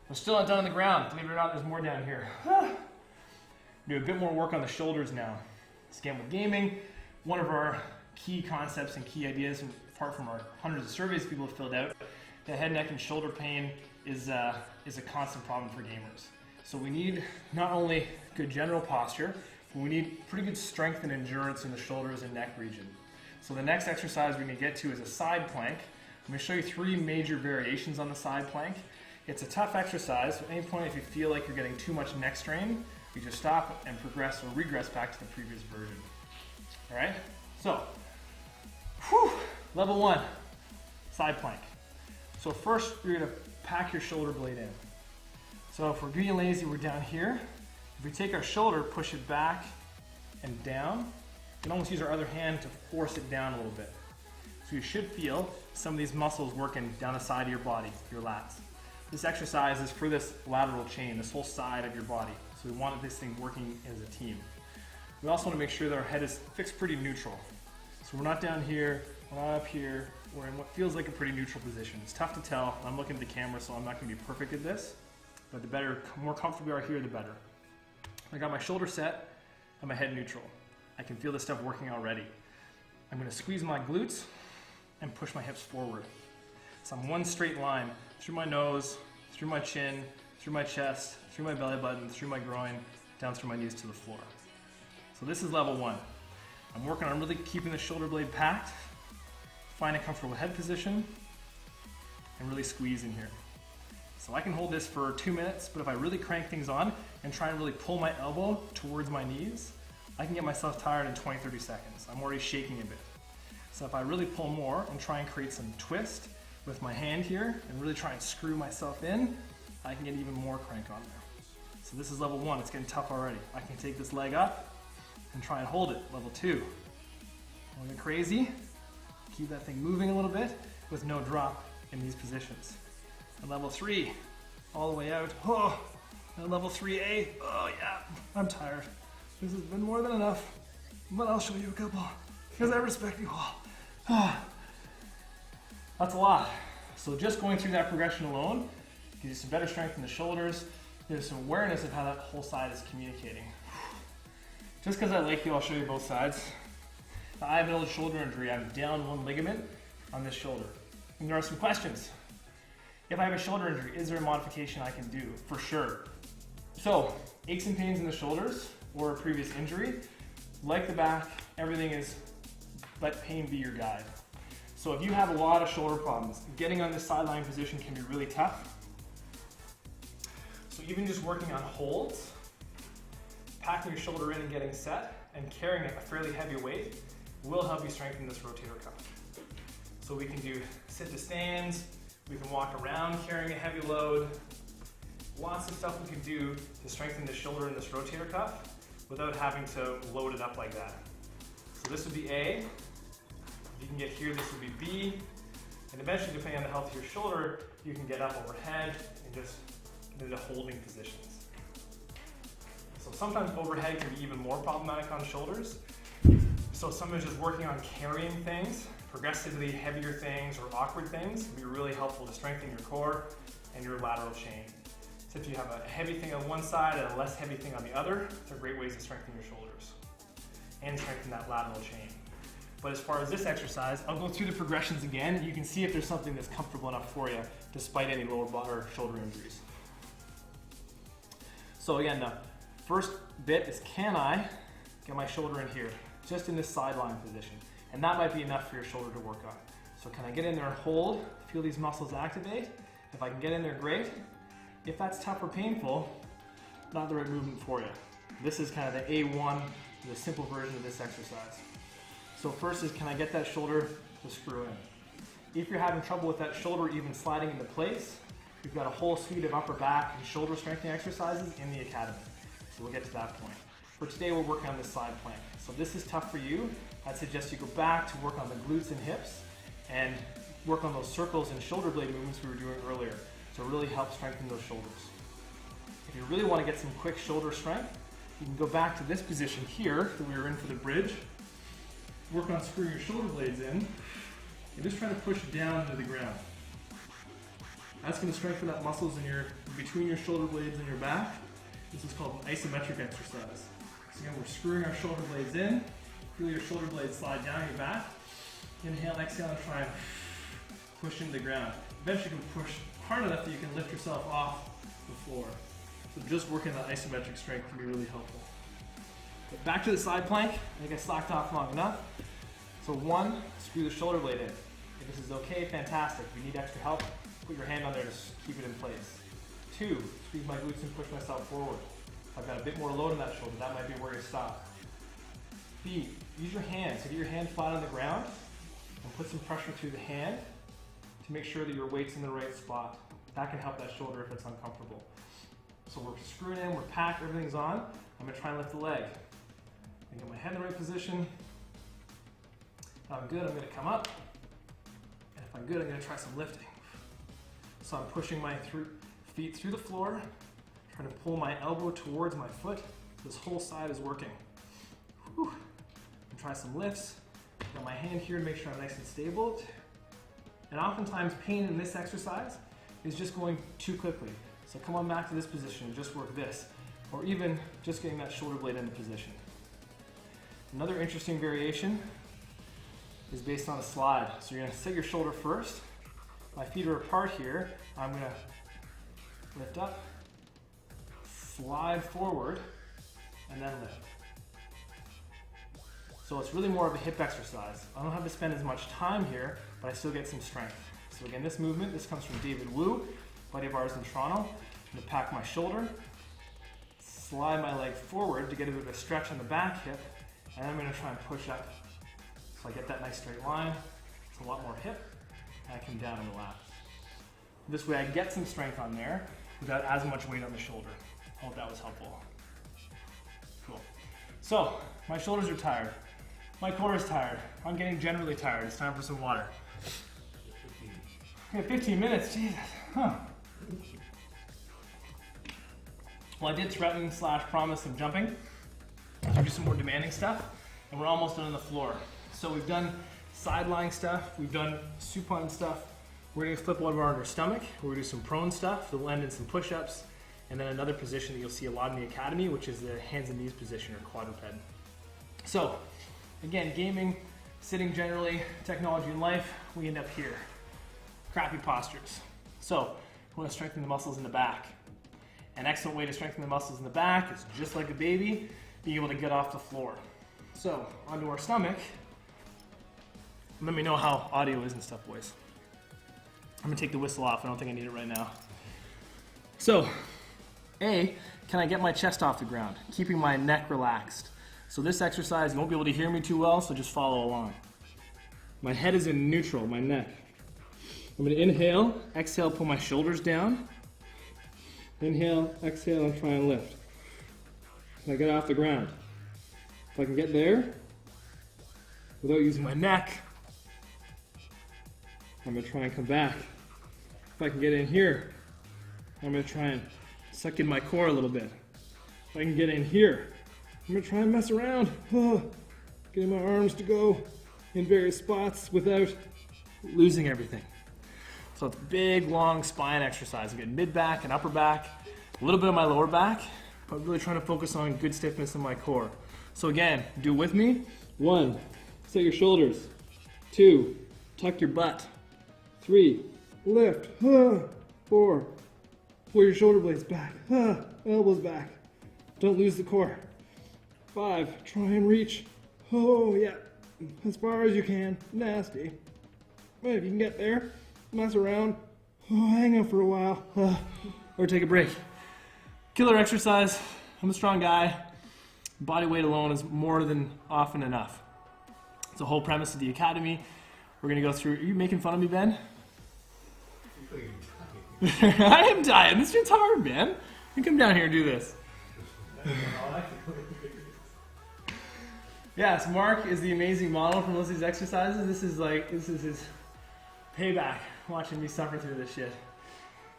We're still not done on the ground. Believe it or not, there's more down here. Do a bit more work on the shoulders now. Again, with gaming, one of our key concepts and key ideas, apart from our hundreds of surveys people have filled out, that head, neck, and shoulder pain is a constant problem for gamers. So we need not only good general posture, but we need pretty good strength and endurance in the shoulders and neck region. So the next exercise we're going to get to is a side plank. I'm going to show you 3 major variations on the side plank. It's a tough exercise. At any point, if you feel like you're getting too much neck strain, you just stop and progress or regress back to the previous version. All right? So, level 1, side plank. So first, you're going to pack your shoulder blade in. So if we're being lazy, we're down here. If we take our shoulder, push it back and down, we can almost use our other hand to force it down a little bit. So you should feel some of these muscles working down the side of your body, your lats. This exercise is for this lateral chain, this whole side of your body. So we want this thing working as a team. We also want to make sure that our head is fixed pretty neutral. So we're not down here, we're not up here, we're in what feels like a pretty neutral position. It's tough to tell. I'm looking at the camera, so I'm not going to be perfect at this. But the more comfortable we are here, the better. I got my shoulder set and my head neutral. I can feel this stuff working already. I'm going to squeeze my glutes and push my hips forward. So I'm one straight line through my nose, through my chin, through my chest, through my belly button, through my groin, down through my knees to the floor. So this is level 1. I'm working on really keeping the shoulder blade packed, find a comfortable head position, and really squeeze in here. So I can hold this for 2 minutes, but if I really crank things on and try and really pull my elbow towards my knees, I can get myself tired in 20-30 seconds. I'm already shaking a bit. So if I really pull more and try and create some twist with my hand here and really try and screw myself in, I can get even more crank on there. So this is level 1, it's getting tough already. I can take this leg up and try and hold it. Level 2. Going crazy, keep that thing moving a little bit with no drop in these positions. And level 3, all the way out, And level 3A. Oh yeah, I'm tired. This has been more than enough, but I'll show you a couple because I respect you all. That's a lot. So just going through that progression alone gives you some better strength in the shoulders. There's some awareness of how that whole side is communicating. Just because I like you, I'll show you both sides. I have an old shoulder injury. I'm down one ligament on this shoulder. And there are some questions. If I have a shoulder injury, is there a modification I can do? For sure. So, aches and pains in the shoulders or a previous injury, like the back, everything is let pain be your guide. So if you have a lot of shoulder problems, getting on this sideline position can be really tough. So even just working on holds, packing your shoulder in and getting set, and carrying a fairly heavy weight will help you strengthen this rotator cuff. So we can do sit to stands, we can walk around carrying a heavy load, lots of stuff we can do to strengthen the shoulder and this rotator cuff without having to load it up like that. So this would be A. If you can get here, this would be B. And eventually, depending on the health of your shoulder, you can get up overhead and just get into holding positions. So sometimes overhead can be even more problematic on shoulders. So someone just working on carrying things, progressively heavier things or awkward things can be really helpful to strengthen your core and your lateral chain. So if you have a heavy thing on one side and a less heavy thing on the other, they're great ways to strengthen your shoulders and strengthen that lateral chain. But as far as this exercise, I'll go through the progressions again. You can see if there's something that's comfortable enough for you despite any lower body or shoulder injuries. So again, the first bit is, can I get my shoulder in here, just in this sideline position? And that might be enough for your shoulder to work on. So can I get in there and hold, feel these muscles activate? If I can get in there, great. If that's tough or painful, not the right movement for you. This is kind of the A1, the simple version of this exercise. So first is, can I get that shoulder to screw in? If you're having trouble with that shoulder even sliding into place, we've got a whole suite of upper back and shoulder strengthening exercises in the academy. So we'll get to that point. For today, we're working on this side plank. So if this is tough for you, I'd suggest you go back to work on the glutes and hips and work on those circles and shoulder blade movements we were doing earlier. So it really helps strengthen those shoulders. If you really want to get some quick shoulder strength, you can go back to this position here that we were in for the bridge. Work on screwing your shoulder blades in and just try to push down into the ground. That's going to strengthen up muscles between your shoulder blades and your back. This is called an isometric exercise. So again, we're screwing our shoulder blades in. Feel your shoulder blades slide down your back. Inhale, exhale, and try and push into the ground. Eventually you can push hard enough that you can lift yourself off the floor. So just working that isometric strength can be really helpful. But back to the side plank. I think I slacked off long enough. So 1, screw the shoulder blade in. If this is okay, fantastic. If you need extra help, put your hand on there to keep it in place. 2, squeeze my glutes and push myself forward. If I've got a bit more load on that shoulder, that might be where you stop. B, use your hands. So get your hand flat on the ground and put some pressure through the hand to make sure that your weight's in the right spot. That can help that shoulder if it's uncomfortable. So we're screwing in, we're packed, everything's on. I'm gonna try and lift the leg. I get my head in the right position. If I'm good, I'm gonna come up. And if I'm good, I'm gonna try some lifting. So I'm pushing my feet through the floor, trying to pull my elbow towards my foot. This whole side is working. Whew. And try some lifts. Got my hand here to make sure I'm nice and stable. And oftentimes pain in this exercise is just going too quickly. So come on back to this position and just work this. Or even just getting that shoulder blade into position. Another interesting variation is based on a slide. So you're gonna sit your shoulder first. My feet are apart here. I'm gonna lift up, slide forward, and then lift. So it's really more of a hip exercise. I don't have to spend as much time here, but I still get some strength. So again, this movement, this comes from David Wu, buddy of ours in Toronto. I'm gonna pack my shoulder, slide my leg forward to get a bit of a stretch on the back hip, and then I'm gonna try and push up. So I get that nice straight line. It's a lot more hip, and I come down and relax. This way I get some strength on there without as much weight on the shoulder. Hope that was helpful. Cool. So, my shoulders are tired. My core is tired. I'm getting generally tired. It's time for some water. Okay, 15 minutes, Jesus. Huh. Well, I did threaten / promise some jumping. So do some more demanding stuff, and we're almost done on the floor. So we've done side lying stuff, we've done supine stuff. We're gonna flip over on our stomach. We're gonna do some prone stuff. We'll end in some push-ups, and then another position that you'll see a lot in the academy, which is the hands and knees position or quadruped. So, again, gaming, sitting generally, technology in life, we end up here. Crappy postures. So, we want to strengthen the muscles in the back. An excellent way to strengthen the muscles in the back is just like a baby, being able to get off the floor. So, onto our stomach. Let me know how audio is and stuff, boys. I'm gonna take the whistle off. I don't think I need it right now. So, can I get my chest off the ground? Keeping my neck relaxed. So this exercise, you won't be able to hear me too well, so just follow along. My head is in neutral, my neck. I'm gonna inhale, exhale, pull my shoulders down. Inhale, exhale, and try and lift. Can I get off the ground? If I can get there, without using my neck, I'm gonna try and come back. If I can get in here, I'm gonna try and suck in my core a little bit. If I can get in here, I'm gonna try and mess around. Getting my arms to go in various spots without losing everything. So it's a big, long spine exercise. I'm getting mid-back and upper back, a little bit of my lower back, but really trying to focus on good stiffness in my core. So again, do it with me. 1, set your shoulders. 2, tuck your butt. 3, lift. 4, pull your shoulder blades back. Elbows back. Don't lose the core. 5, try and reach. Oh yeah, as far as you can. Nasty. But if you can get there, mess around. Hang out for a while. Or take a break. Killer exercise. I'm a strong guy. Body weight alone is more than often enough. It's the whole premise of the academy. We're gonna go through. Are you making fun of me, Ben? I am dying. This shit's hard, man. You come down here and do this. Yes, Mark is the amazing model for most of these exercises. This is his payback, watching me suffer through this shit.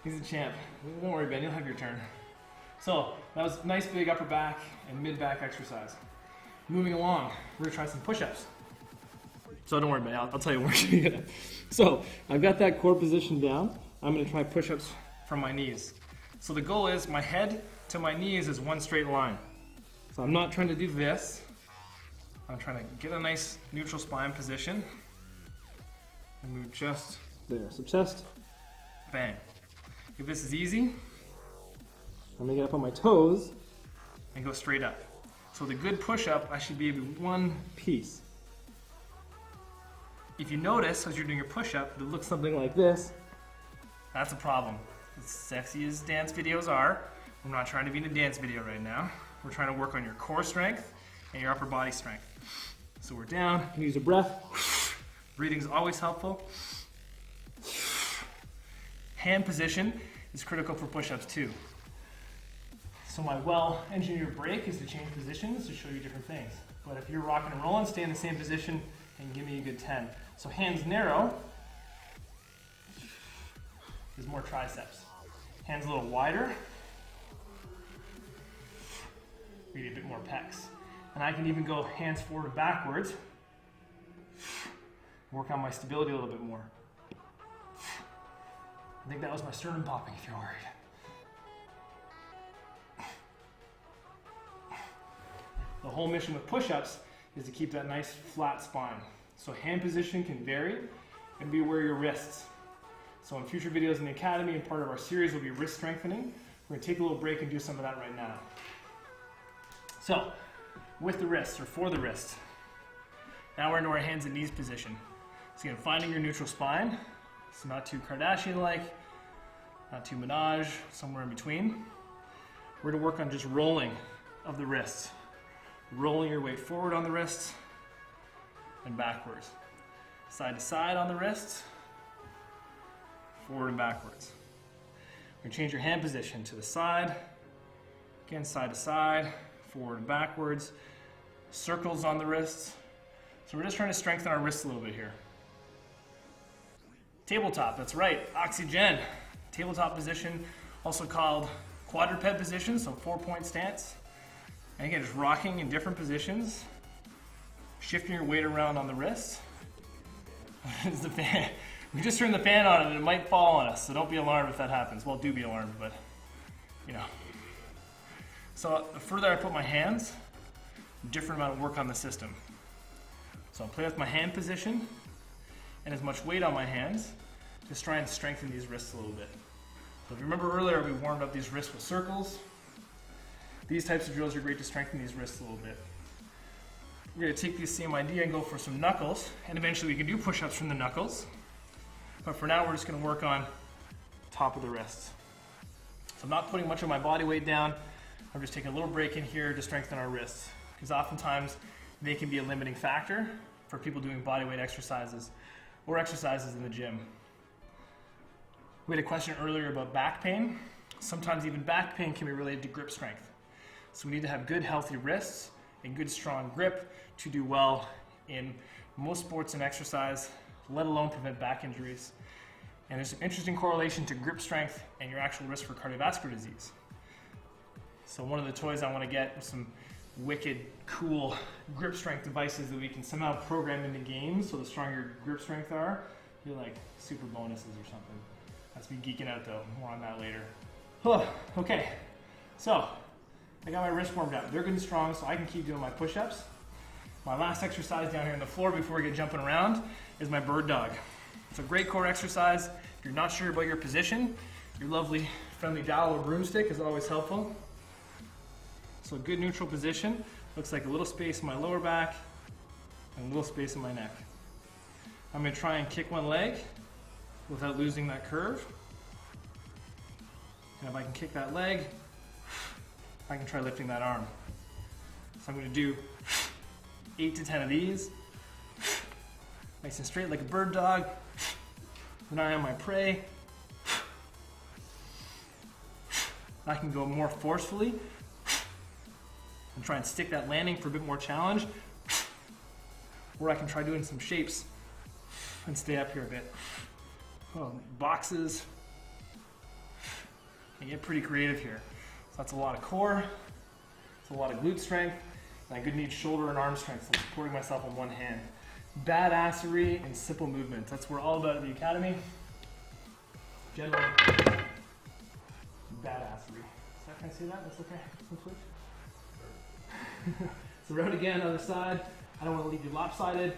He's a champ. Don't worry, Ben, you'll have your turn. So, that was nice big upper back and mid-back exercise. Moving along, we're gonna try some push-ups. So don't worry, Ben, I'll tell you where we're gonna get. So, I've got that core position down. I'm gonna try push-ups from my knees. So the goal is my head to my knees is one straight line. So I'm not trying to do this. I'm trying to get a nice neutral spine position and move just there. So chest, bang. If this is easy, I'm gonna get up on my toes and go straight up. So the good push-up, I should be able to one piece. If you notice, as you're doing your push-up, it looks something like this. That's a problem. As sexy as dance videos are, I'm not trying to be in a dance video right now. We're trying to work on your core strength and your upper body strength. So we're down, you can use a breath. Breathing is always helpful. Hand position is critical for push-ups too. So my well-engineered break is to change positions to show you different things. But if you're rocking and rolling, stay in the same position and give me a good 10. So hands narrow is more triceps. Hands a little wider, we need a bit more pecs. And I can even go hands forward and backwards, work on my stability a little bit more. I think that was my sternum popping if you're worried. The whole mission with push-ups is to keep that nice flat spine. So hand position can vary, and be aware of your wrists. So in future videos in the academy and part of our series will be wrist strengthening. We're gonna take a little break and do some of that right now. So with the wrists or for the wrists, now we're into our hands and knees position. So again, finding your neutral spine. It's not too Kardashian-like, not too Minaj, somewhere in between. We're gonna work on just rolling of the wrists. Rolling your weight forward on the wrists and backwards. Side to side on the wrists, forward and backwards. We're gonna change your hand position to the side, again side to side, forward and backwards. Circles on the wrists. So we're just trying to strengthen our wrists a little bit here. Tabletop, that's right, oxygen. Tabletop position, also called quadruped position, so 4-point stance. And again, just rocking in different positions, shifting your weight around on the wrists. It's the fan. We just turned the fan on and it might fall on us, so don't be alarmed if that happens. Well, do be alarmed, but you know. So the further I put my hands, different amount of work on the system. So I'll play with my hand position and as much weight on my hands, just trying to strengthen these wrists a little bit. So if you remember earlier, we warmed up these wrists with circles. These types of drills are great to strengthen these wrists a little bit. We're going to take this same idea and go for some knuckles, and eventually we can do push-ups from the knuckles. But for now, we're just going to work on top of the wrists. So I'm not putting much of my body weight down. I'm just taking a little break in here to strengthen our wrists, because oftentimes they can be a limiting factor for people doing body weight exercises or exercises in the gym. We had a question earlier about back pain. Sometimes even back pain can be related to grip strength. So we need to have good, healthy wrists and good, strong grip to do well in most sports and exercise, let alone prevent back injuries. And there's some interesting correlation to grip strength and your actual risk for cardiovascular disease. So one of the toys I want to get is some wicked, cool grip strength devices that we can somehow program into games, so the stronger your grip strength are, you're like super bonuses or something. That's me geeking out though, more on that later. Okay, so I got my wrists warmed up. They're good and strong, so I can keep doing my push-ups. My last exercise down here on the floor before we get jumping around is my bird dog. It's a great core exercise. If you're not sure about your position, your lovely friendly dowel or broomstick is always helpful. So a good neutral position. Looks like a little space in my lower back and a little space in my neck. I'm going to try and kick one leg without losing that curve. And if I can kick that leg, I can try lifting that arm. So I'm going to do 8 to 10 of these. Nice and straight like a bird dog. Then I am my prey. I can go more forcefully and try and stick that landing for a bit more challenge. Or I can try doing some shapes and stay up here a bit. Boxes. I get pretty creative here. So that's a lot of core, it's a lot of glute strength, and I could need shoulder and arm strength, so I'm supporting myself on one hand. Badassery and simple movements. That's what we're all about at the Academy. Generally, badassery. Can I say that? That's okay. So round again, other side. I don't want to leave you lopsided.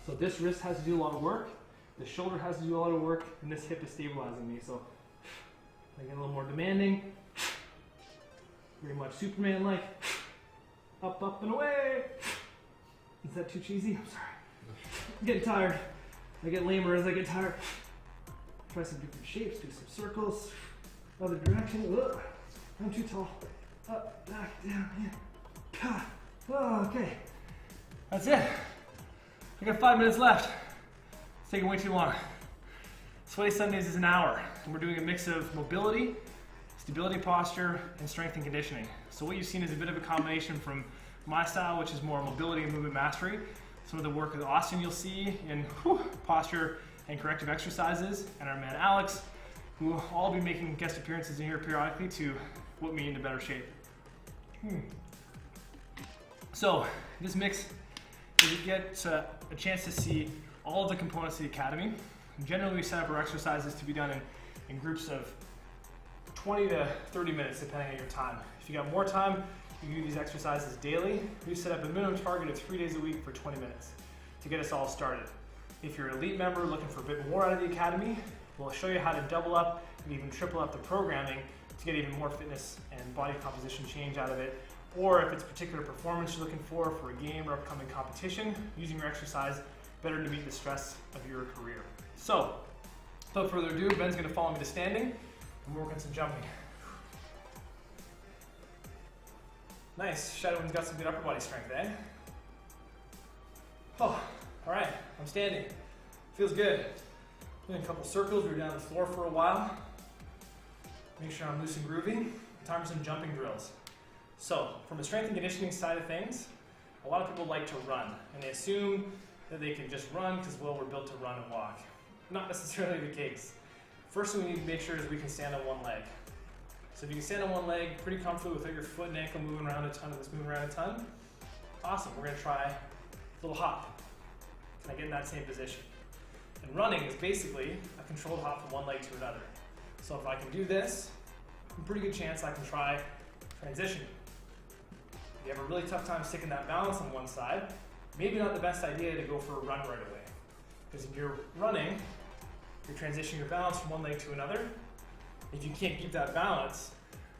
So this wrist has to do a lot of work, the shoulder has to do a lot of work, and this hip is stabilizing me. So I get a little more demanding. Very much Superman-like. Up, up, and away. Is that too cheesy? I'm sorry. I'm getting tired. I get lamer as I get tired. Try some different shapes, do some circles. Other direction. Ugh. I'm too tall. Up, back, down, in. Oh, okay. That's it. I got 5 minutes left. It's taking way too long. Sweaty Sundays is an hour, and we're doing a mix of mobility, stability posture, and strength and conditioning. So what you've seen is a bit of a combination from my style, which is more mobility and movement mastery. Some of the work of Austin you'll see in posture and corrective exercises, and our man Alex, who will all be making guest appearances in here periodically to whip me into better shape. So this mix, you get a chance to see all of the components of the Academy. Generally, we set up our exercises to be done in groups of 20 to 30 minutes, depending on your time. If you got more time, you can do these exercises daily. We set up a minimum target of 3 days a week for 20 minutes to get us all started. If you're an elite member looking for a bit more out of the Academy, we'll show you how to double up and even triple up the programming to get even more fitness and body composition change out of it. Or if it's particular performance you're looking for a game or upcoming competition, using your exercise better to meet the stress of your career. So, without further ado, Ben's going to follow me to standing and work on some jumping. Nice. Shadowman's got some good upper body strength, eh? Oh, all right. I'm standing. Feels good. Doing a couple circles. We were down on the floor for a while. Make sure I'm loose and groovy. Time for some jumping drills. So, from a strength and conditioning side of things, a lot of people like to run, and they assume that they can just run because, well, we're built to run and walk. Not necessarily the case. First thing we need to make sure is we can stand on one leg. So if you can stand on one leg pretty comfortably without your foot and ankle moving around a ton, awesome. We're gonna try a little hop. Can I get in that same position? And running is basically a controlled hop from one leg to another. So if I can do this, a pretty good chance I can try transition. If you have a really tough time sticking that balance on one side, maybe not the best idea to go for a run right away. Because if you're running, you're transitioning your balance from one leg to another. If you can't keep that balance,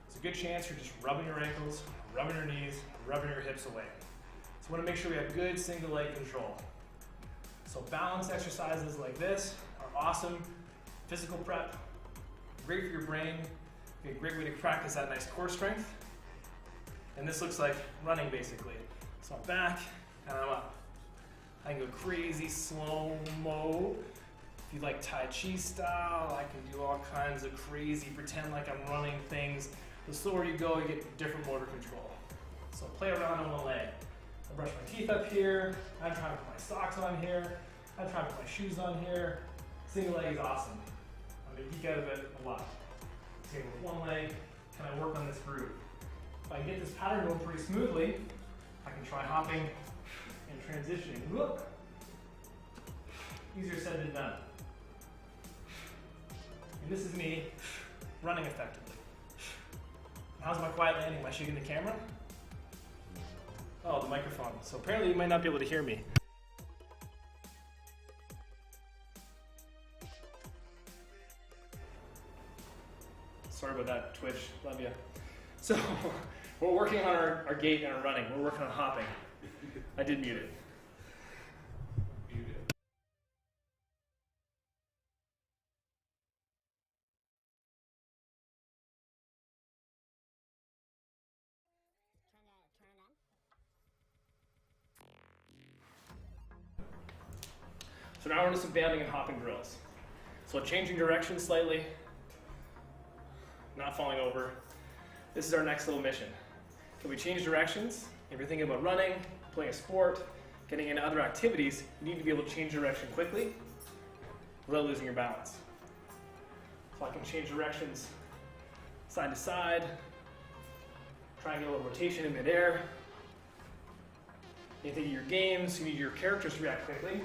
there's a good chance you're just rubbing your ankles, rubbing your knees, rubbing your hips away. So we want to make sure we have good single leg control. So balance exercises like this are awesome. Physical prep, great for your brain, a great way to practice that nice core strength. And this looks like running basically. So I'm back and I'm up. I can go crazy slow-mo. If you like Tai Chi style, I can do all kinds of crazy, pretend like I'm running things. The slower you go, you get different motor control. So play around on one leg. I brush my teeth up here. I'm trying to put my socks on here. I'm trying to put my shoes on here. Single leg is awesome. I'm gonna geek out of it a lot. Same with one leg. Can I work on this groove? If I can get this pattern going pretty smoothly, I can try hopping and transitioning. Whoop. Easier said than done. And this is me running effectively. How's my quiet landing? Am I shaking the camera? Oh, the microphone. So apparently you might not be able to hear me. Sorry about that, Twitch. Love you. So we're working on our gait and our running. We're working on hopping. I did mute it. So now we're into some banding and hopping drills. So changing direction slightly, not falling over. This is our next little mission. Can we change directions? If you're thinking about running, playing a sport, getting into other activities, you need to be able to change direction quickly without losing your balance. So I can change directions side to side, triangular rotation in midair. You think of your games, you need your characters to react quickly,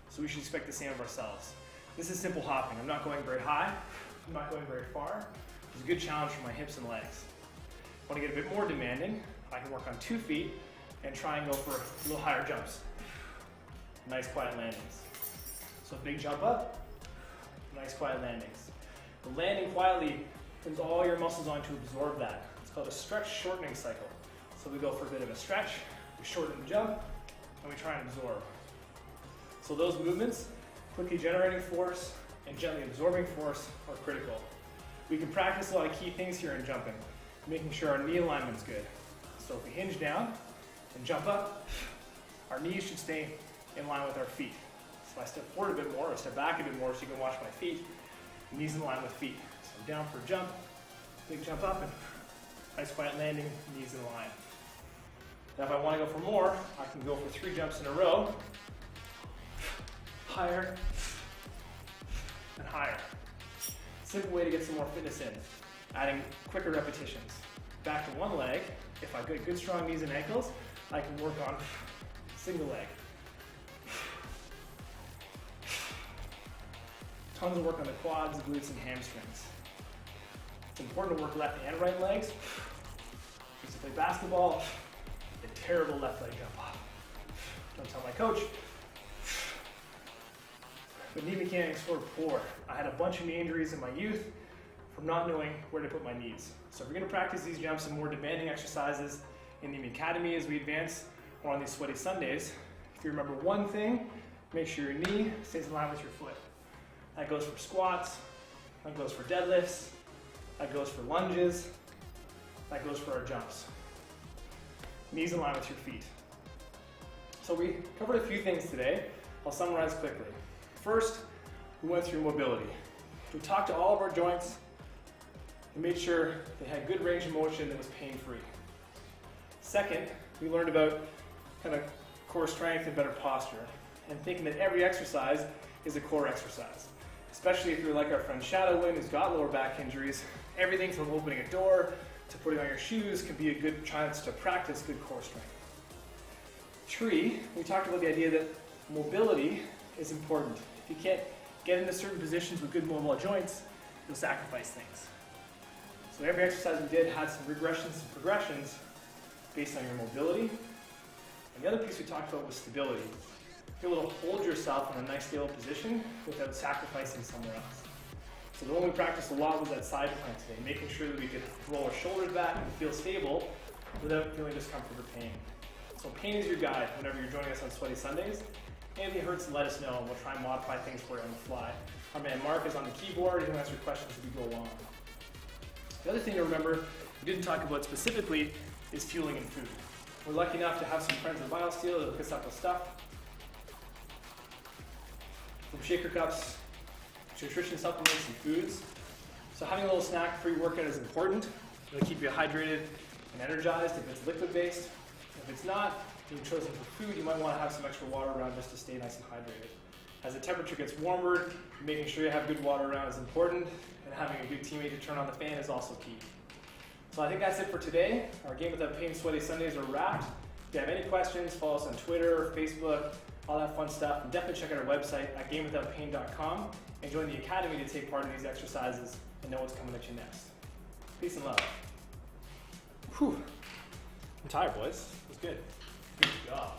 so we should expect the same of ourselves. This is simple hopping. I'm not going very high, I'm not going very far. It's a good challenge for my hips and legs. If I want to get a bit more demanding, I can work on 2 feet and try and go for a little higher jumps. Nice quiet landings. So big jump up, nice quiet landings. The landing quietly brings all your muscles on to absorb that. It's called a stretch shortening cycle. So we go for a bit of a stretch, we shorten the jump, and we try and absorb. So those movements, quickly generating force and gently absorbing force, are critical. We can practice a lot of key things here in jumping, making sure our knee alignment's good. So if we hinge down and jump up, our knees should stay in line with our feet. So I step forward a bit more, or step back a bit more so you can watch my feet. Knees in line with feet. So I'm down for a jump, big jump up, and nice quiet landing, knees in line. Now if I want to go for more, I can go for 3 jumps in a row. Higher and higher. Simple way to get some more fitness in, adding quicker repetitions. Back to one leg. If I've got good strong knees and ankles, I can work on single leg. Tons of work on the quads, glutes, and hamstrings. It's important to work left and right legs. I used to play basketball, a terrible left leg jump off. Don't tell my coach. But knee mechanics were poor. I had a bunch of knee injuries in my youth from not knowing where to put my knees. So if we're gonna practice these jumps and more demanding exercises in the academy as we advance, or on these sweaty Sundays, if you remember one thing, make sure your knee stays in line with your foot. That goes for squats, that goes for deadlifts, that goes for lunges, that goes for our jumps. Knees in line with your feet. So we covered a few things today. I'll summarize quickly. First, we went through mobility. We talked to all of our joints and made sure they had good range of motion that was pain-free. Second, we learned about kind of core strength and better posture, and thinking that every exercise is a core exercise. Especially if you're like our friend Shadowin, who's got lower back injuries, Everything from opening a door to putting on your shoes can be a good chance to practice good core strength. Tree, we talked about the idea that mobility is important. If you can't get into certain positions with good mobile joints, you'll sacrifice things. So every exercise we did had some regressions and progressions based on your mobility. And the other piece we talked about was stability. You're able to hold yourself in a nice stable position without sacrificing somewhere else. So the one we practiced a lot was that side plank today, making sure that we could roll our shoulders back and feel stable without feeling discomfort or pain. So pain is your guide whenever you're joining us on Sweaty Sundays. If it hurts, let us know, and we'll try and modify things for you on the fly. Our man Mark is on the keyboard. He can answer questions as we go along. The other thing to remember, we didn't talk about specifically, is fueling and food. We're lucky enough to have some friends at BioSteel that hook us up with stuff. From shaker cups, to nutrition supplements and foods. So having a little snack pre-workout is important. It'll keep you hydrated and energized if it's liquid-based. If it's not, you've chosen for food, you might want to have some extra water around just to stay nice and hydrated. As the temperature gets warmer, making sure you have good water around is important, and having a good teammate to turn on the fan is also key. So I think that's it for today. Our Game Without Pain Sweaty Sundays are wrapped. If you have any questions, follow us on Twitter, Facebook, all that fun stuff. And definitely check out our website at gamewithoutpain.com and join the academy to take part in these exercises and know what's coming at you next. Peace and love. Whew. I'm tired, boys. It was good. Good job.